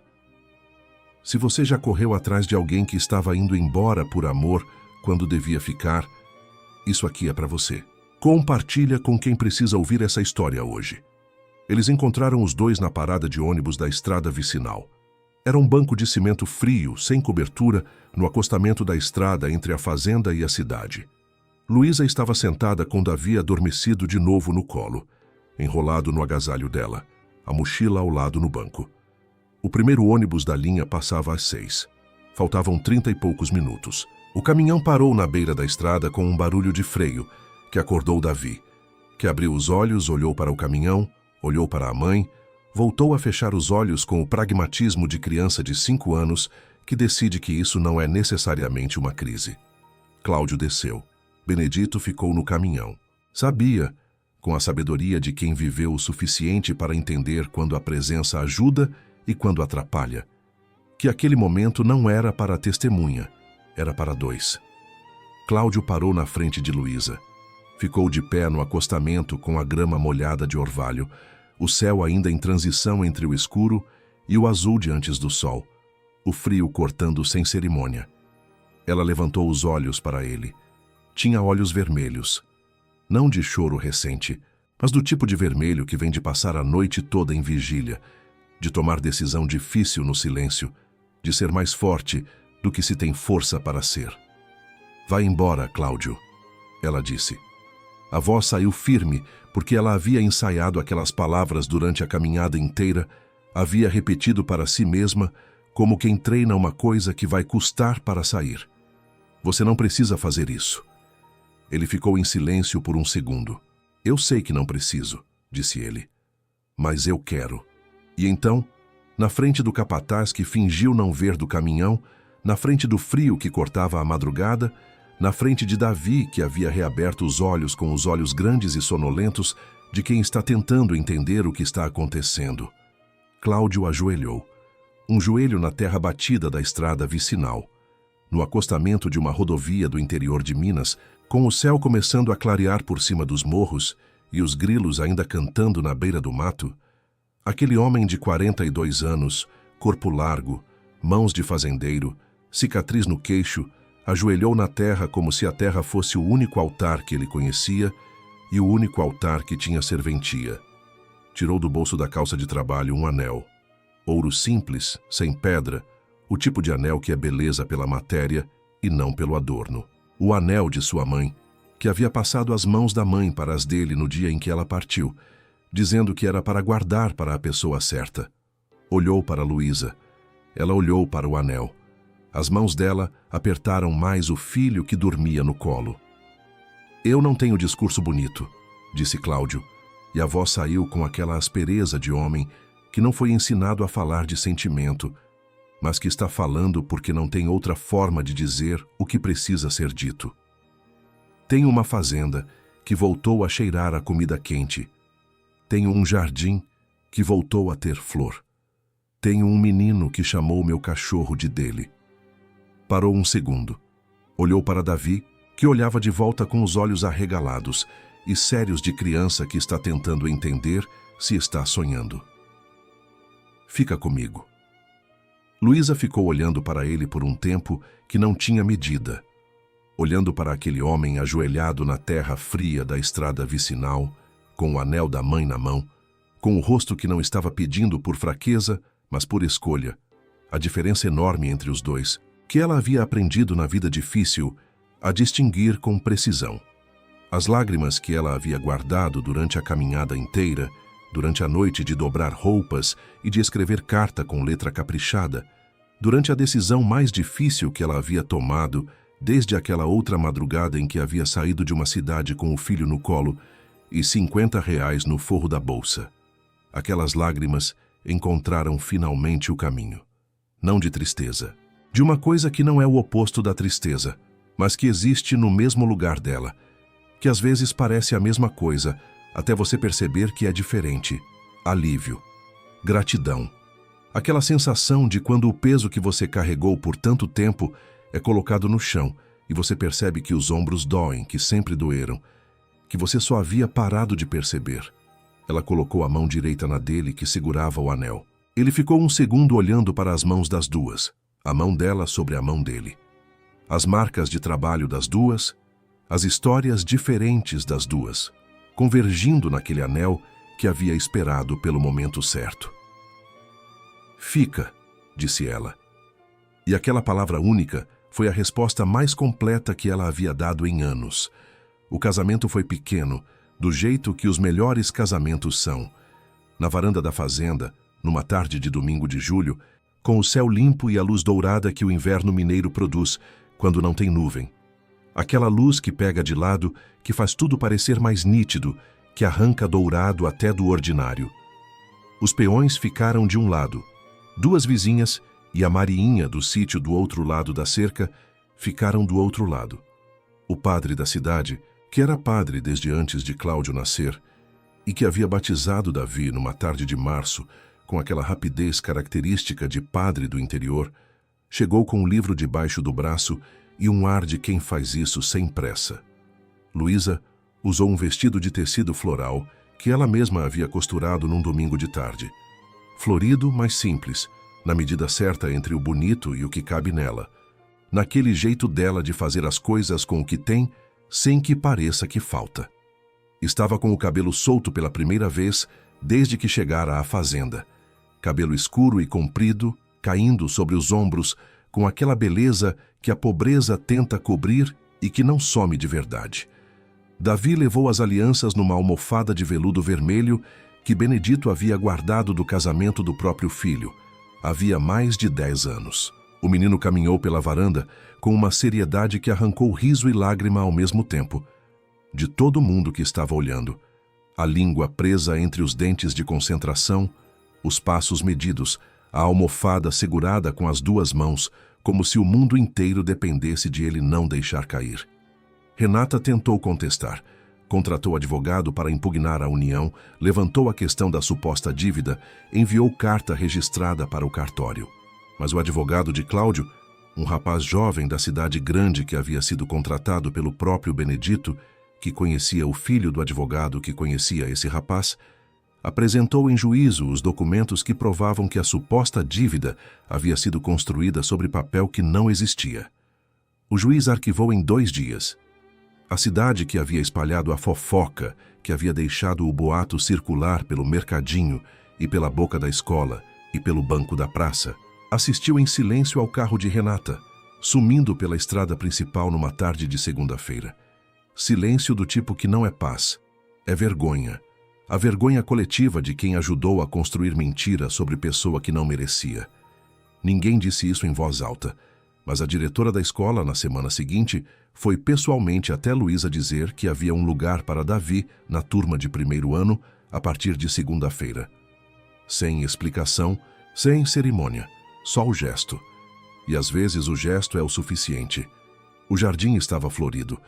Se você já correu atrás de alguém que estava indo embora por amor quando devia ficar, isso aqui é para você. Compartilha com quem precisa ouvir essa história hoje. Eles encontraram os dois na parada de ônibus da estrada vicinal. Era um banco de cimento frio, sem cobertura, no acostamento da estrada entre a fazenda e a cidade. Luísa estava sentada com Davi adormecido de novo no colo, enrolado no agasalho dela, a mochila ao lado no banco. O primeiro ônibus da linha passava às 6. Faltavam 30 e poucos minutos. O caminhão parou na beira da estrada com um barulho de freio, que acordou Davi, que abriu os olhos, olhou para o caminhão, olhou para a mãe, voltou a fechar os olhos com o pragmatismo de criança de 5 anos que decide que isso não é necessariamente uma crise. Cláudio desceu. Benedito ficou no caminhão. Sabia, com a sabedoria de quem viveu o suficiente para entender quando a presença ajuda e quando atrapalha, que aquele momento não era para a testemunha, era para 2. Cláudio parou na frente de Luísa. Ficou de pé no acostamento com a grama molhada de orvalho, o céu ainda em transição entre o escuro e o azul de antes do sol, o frio cortando sem cerimônia. Ela levantou os olhos para ele. Tinha olhos vermelhos, não de choro recente, mas do tipo de vermelho que vem de passar a noite toda em vigília, de tomar decisão difícil no silêncio, de ser mais forte do que se tem força para ser. Vai embora, Cláudio, ela disse. A voz saiu firme, porque ela havia ensaiado aquelas palavras durante a caminhada inteira, havia repetido para si mesma, como quem treina uma coisa que vai custar para sair. Você não precisa fazer isso. Ele ficou em silêncio por um segundo. Eu sei que não preciso, disse ele. Mas eu quero. E então, na frente do capataz que fingiu não ver do caminhão, na frente do frio que cortava a madrugada, na frente de Davi, que havia reaberto os olhos com os olhos grandes e sonolentos de quem está tentando entender o que está acontecendo, Cláudio ajoelhou, um joelho na terra batida da estrada vicinal, no acostamento de uma rodovia do interior de Minas, com o céu começando a clarear por cima dos morros e os grilos ainda cantando na beira do mato. Aquele homem de 42 anos, corpo largo, mãos de fazendeiro, cicatriz no queixo, ajoelhou na terra como se a terra fosse o único altar que ele conhecia e o único altar que tinha serventia. Tirou do bolso da calça de trabalho um anel. Ouro simples, sem pedra, o tipo de anel que é beleza pela matéria e não pelo adorno. O anel de sua mãe, que havia passado as mãos da mãe para as dele no dia em que ela partiu, dizendo que era para guardar para a pessoa certa. Olhou para Luísa. Ela olhou para o anel. As mãos dela apertaram mais o filho que dormia no colo. Eu não tenho discurso bonito, disse Cláudio, e a voz saiu com aquela aspereza de homem que não foi ensinado a falar de sentimento, mas que está falando porque não tem outra forma de dizer o que precisa ser dito. Tenho uma fazenda que voltou a cheirar a comida quente. Tenho um jardim que voltou a ter flor. Tenho um menino que chamou meu cachorro de dele. Parou um segundo. Olhou para Davi, que olhava de volta com os olhos arregalados e sérios de criança que está tentando entender se está sonhando. Fica comigo. Luísa ficou olhando para ele por um tempo que não tinha medida, olhando para aquele homem ajoelhado na terra fria da estrada vicinal, com o anel da mãe na mão, com o rosto que não estava pedindo por fraqueza, mas por escolha, a diferença enorme entre os dois, que ela havia aprendido na vida difícil a distinguir com precisão. As lágrimas que ela havia guardado durante a caminhada inteira, durante a noite de dobrar roupas e de escrever carta com letra caprichada, durante a decisão mais difícil que ela havia tomado desde aquela outra madrugada em que havia saído de uma cidade com o filho no colo e R$ 50 no forro da bolsa. Aquelas lágrimas encontraram finalmente o caminho. Não de tristeza, de uma coisa que não é o oposto da tristeza, mas que existe no mesmo lugar dela, que às vezes parece a mesma coisa, até você perceber que é diferente. Alívio, gratidão. Aquela sensação de quando o peso que você carregou por tanto tempo é colocado no chão e você percebe que os ombros doem, que sempre doeram, que você só havia parado de perceber. Ela colocou a mão direita na dele, que segurava o anel. Ele ficou um segundo olhando para as mãos das duas, a mão dela sobre a mão dele. As marcas de trabalho das duas, as histórias diferentes das duas, convergindo naquele anel que havia esperado pelo momento certo. Fica, disse ela. E aquela palavra única foi a resposta mais completa que ela havia dado em anos. O casamento foi pequeno, do jeito que os melhores casamentos são. Na varanda da fazenda, numa tarde de domingo de julho, com o céu limpo e a luz dourada que o inverno mineiro produz quando não tem nuvem. Aquela luz que pega de lado, que faz tudo parecer mais nítido, que arranca dourado até do ordinário. Os peões ficaram de um lado, duas vizinhas e a Mariinha do sítio do outro lado da cerca ficaram do outro lado. O padre da cidade, que era padre desde antes de Cláudio nascer, e que havia batizado Davi numa tarde de março, com aquela rapidez característica de padre do interior, chegou com um livro debaixo do braço e um ar de quem faz isso sem pressa. Luísa usou um vestido de tecido floral que ela mesma havia costurado num domingo de tarde. Florido, mas simples, na medida certa entre o bonito e o que cabe nela. Naquele jeito dela de fazer as coisas com o que tem, sem que pareça que falta. Estava com o cabelo solto pela primeira vez desde que chegara à fazenda. Cabelo escuro e comprido, caindo sobre os ombros, com aquela beleza que a pobreza tenta cobrir e que não some de verdade. Davi levou as alianças numa almofada de veludo vermelho que Benedito havia guardado do casamento do próprio filho. Havia mais de 10 anos. O menino caminhou pela varanda com uma seriedade que arrancou riso e lágrima ao mesmo tempo, de todo mundo que estava olhando. A língua presa entre os dentes de concentração, os passos medidos, a almofada segurada com as duas mãos, como se o mundo inteiro dependesse de ele não deixar cair. Renata tentou contestar. Contratou advogado para impugnar a união, levantou a questão da suposta dívida, enviou carta registrada para o cartório. Mas o advogado de Cláudio, um rapaz jovem da cidade grande que havia sido contratado pelo próprio Benedito, que conhecia o filho do advogado que conhecia esse rapaz, apresentou em juízo os documentos que provavam que a suposta dívida havia sido construída sobre papel que não existia. O juiz arquivou em 2 dias. A cidade que havia espalhado a fofoca, que havia deixado o boato circular pelo mercadinho e pela boca da escola e pelo banco da praça, assistiu em silêncio ao carro de Renata, sumindo pela estrada principal numa tarde de segunda-feira. Silêncio do tipo que não é paz, é vergonha. A vergonha coletiva de quem ajudou a construir mentira sobre pessoa que não merecia. Ninguém disse isso em voz alta, mas a diretora da escola, na semana seguinte, foi pessoalmente até Luísa dizer que havia um lugar para Davi na turma de 1º ano a partir de segunda-feira. Sem explicação, sem cerimônia, só o gesto. E às vezes o gesto é o suficiente. O jardim estava florido.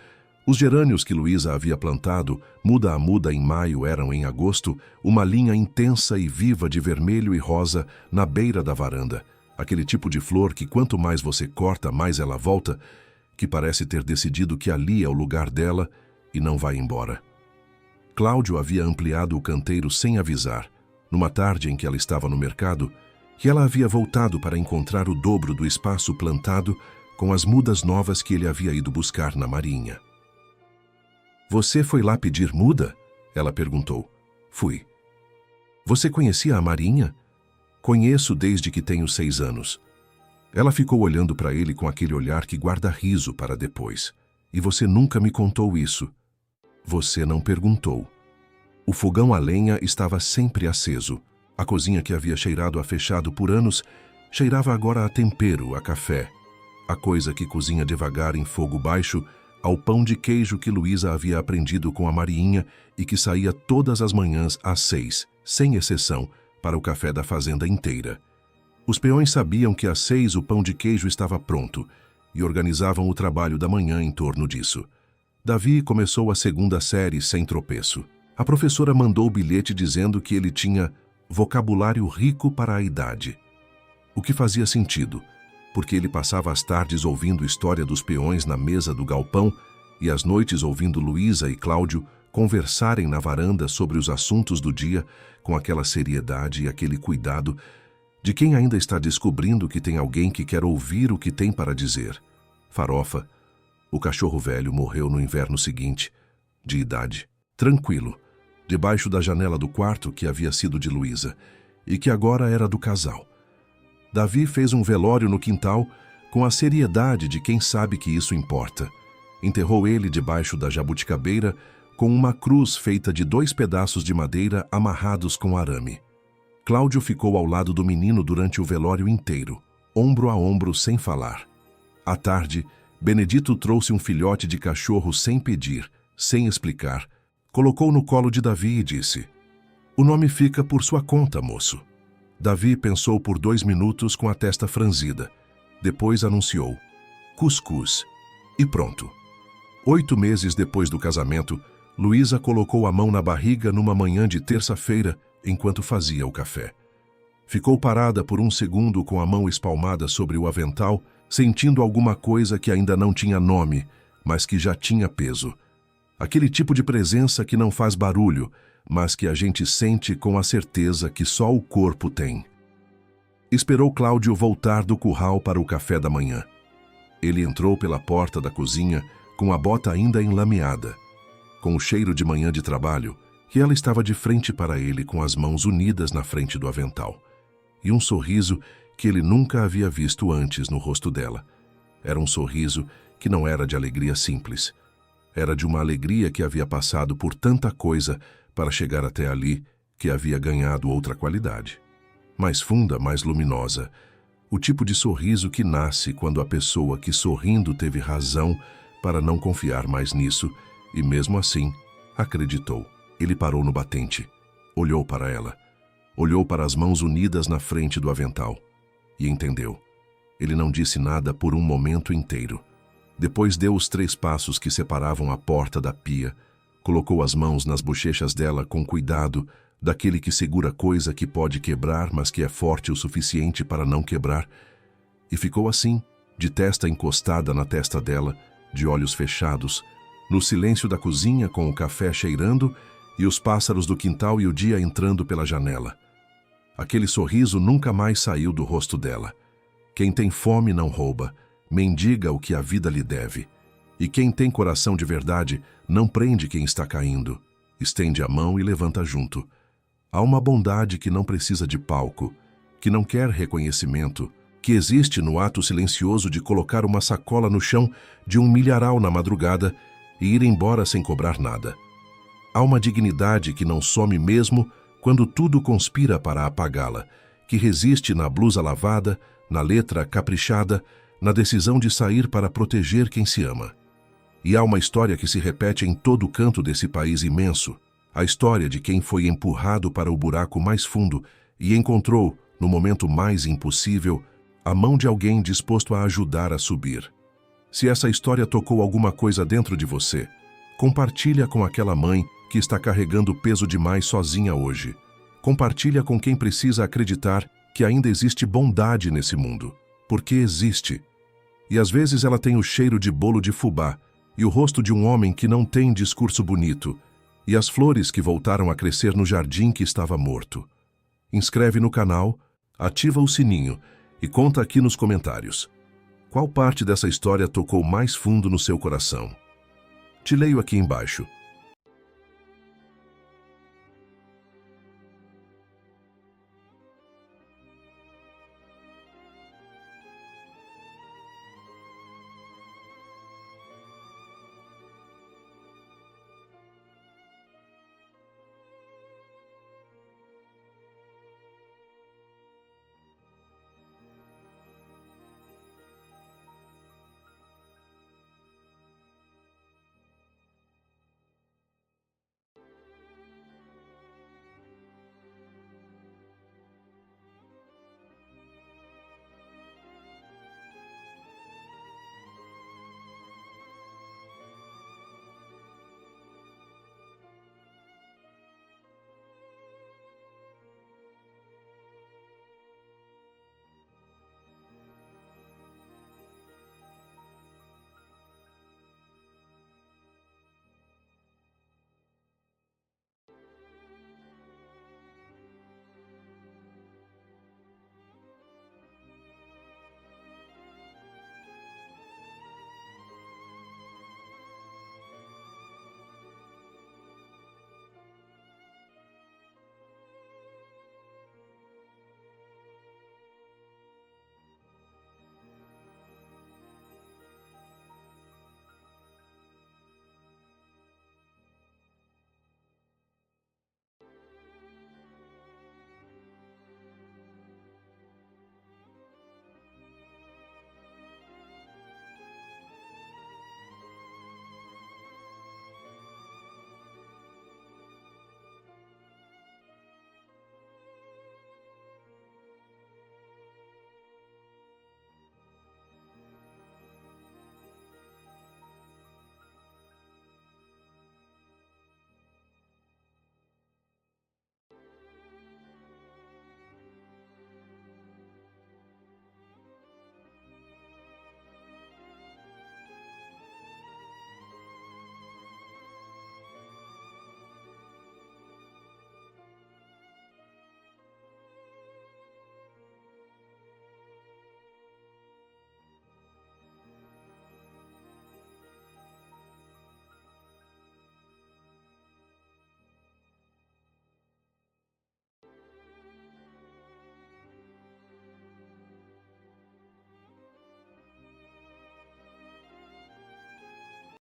Os gerânios que Luísa havia plantado, muda a muda em maio, eram em agosto, uma linha intensa e viva de vermelho e rosa na beira da varanda. Aquele tipo de flor que quanto mais você corta, mais ela volta, que parece ter decidido que ali é o lugar dela e não vai embora. Cláudio havia ampliado o canteiro sem avisar, numa tarde em que ela estava no mercado, que ela havia voltado para encontrar o dobro do espaço plantado com as mudas novas que ele havia ido buscar na marinha. "Você foi lá pedir muda?" ela perguntou. "Fui." "Você conhecia a Marinha?" "Conheço desde que tenho 6 anos." Ela ficou olhando para ele com aquele olhar que guarda riso para depois. "E você nunca me contou isso." "Você não perguntou." O fogão a lenha estava sempre aceso. A cozinha que havia cheirado a fechado por anos, cheirava agora a tempero, a café. A coisa que cozinha devagar em fogo baixo, ao pão de queijo que Luísa havia aprendido com a Mariinha e que saía todas as manhãs às 6, sem exceção, para o café da fazenda inteira. Os peões sabiam que às 6 o pão de queijo estava pronto e organizavam o trabalho da manhã em torno disso. Davi começou a 2ª série sem tropeço. A professora mandou o bilhete dizendo que ele tinha vocabulário rico para a idade. O que fazia sentido, porque ele passava as tardes ouvindo história dos peões na mesa do galpão e às noites ouvindo Luísa e Cláudio conversarem na varanda sobre os assuntos do dia com aquela seriedade e aquele cuidado de quem ainda está descobrindo que tem alguém que quer ouvir o que tem para dizer. Farofa, o cachorro velho, morreu no inverno seguinte, de idade, tranquilo, debaixo da janela do quarto que havia sido de Luísa e que agora era do casal. Davi fez um velório no quintal com a seriedade de quem sabe que isso importa. Enterrou ele debaixo da jabuticabeira com uma cruz feita de 2 pedaços de madeira amarrados com arame. Cláudio ficou ao lado do menino durante o velório inteiro, ombro a ombro, sem falar. À tarde, Benedito trouxe um filhote de cachorro sem pedir, sem explicar. Colocou no colo de Davi e disse: "O nome fica por sua conta, moço." Davi pensou por 2 minutos com a testa franzida. Depois anunciou: "Cuscuz." E pronto. 8 meses depois do casamento, Luísa colocou a mão na barriga numa manhã de terça-feira enquanto fazia o café. Ficou parada por um segundo com a mão espalmada sobre o avental, sentindo alguma coisa que ainda não tinha nome, mas que já tinha peso. Aquele tipo de presença que não faz barulho, mas que a gente sente com a certeza que só o corpo tem. Esperou Cláudio voltar do curral para o café da manhã. Ele entrou pela porta da cozinha com a bota ainda enlameada, com o cheiro de manhã de trabalho, que ela estava de frente para ele com as mãos unidas na frente do avental, e um sorriso que ele nunca havia visto antes no rosto dela. Era um sorriso que não era de alegria simples. Era de uma alegria que havia passado por tanta coisa para chegar até ali, que havia ganhado outra qualidade. Mais funda, mais luminosa. O tipo de sorriso que nasce quando a pessoa que sorrindo teve razão para não confiar mais nisso, E mesmo assim, acreditou. Ele parou no batente, olhou para ela, olhou para as mãos unidas na frente do avental e entendeu. Ele não disse nada por um momento inteiro. Depois deu os 3 passos que separavam a porta da pia, colocou as mãos nas bochechas dela com cuidado, daquele que segura coisa que pode quebrar, mas que é forte o suficiente para não quebrar, e ficou assim, de testa encostada na testa dela, de olhos fechados, no silêncio da cozinha com o café cheirando e os pássaros do quintal e o dia entrando pela janela. Aquele sorriso nunca mais saiu do rosto dela. Quem tem fome não rouba, mendiga o que a vida lhe deve. E quem tem coração de verdade não prende quem está caindo. Estende a mão e levanta junto. Há uma bondade que não precisa de palco, que não quer reconhecimento, que existe no ato silencioso de colocar uma sacola no chão de um milharal na madrugada e ir embora sem cobrar nada. Há uma dignidade que não some mesmo quando tudo conspira para apagá-la, que resiste na blusa lavada, na letra caprichada, na decisão de sair para proteger quem se ama. E há uma história que se repete em todo canto desse país imenso, a história de quem foi empurrado para o buraco mais fundo e encontrou, no momento mais impossível, a mão de alguém disposto a ajudar a subir. Se essa história tocou alguma coisa dentro de você, compartilha com aquela mãe que está carregando peso demais sozinha hoje. Compartilha com quem precisa acreditar que ainda existe bondade nesse mundo, porque existe. E às vezes ela tem o cheiro de bolo de fubá e o rosto de um homem que não tem discurso bonito e as flores que voltaram a crescer no jardim que estava morto. Inscreve no canal, ativa o sininho e conta aqui nos comentários. Qual parte dessa história tocou mais fundo no seu coração? Te leio aqui embaixo.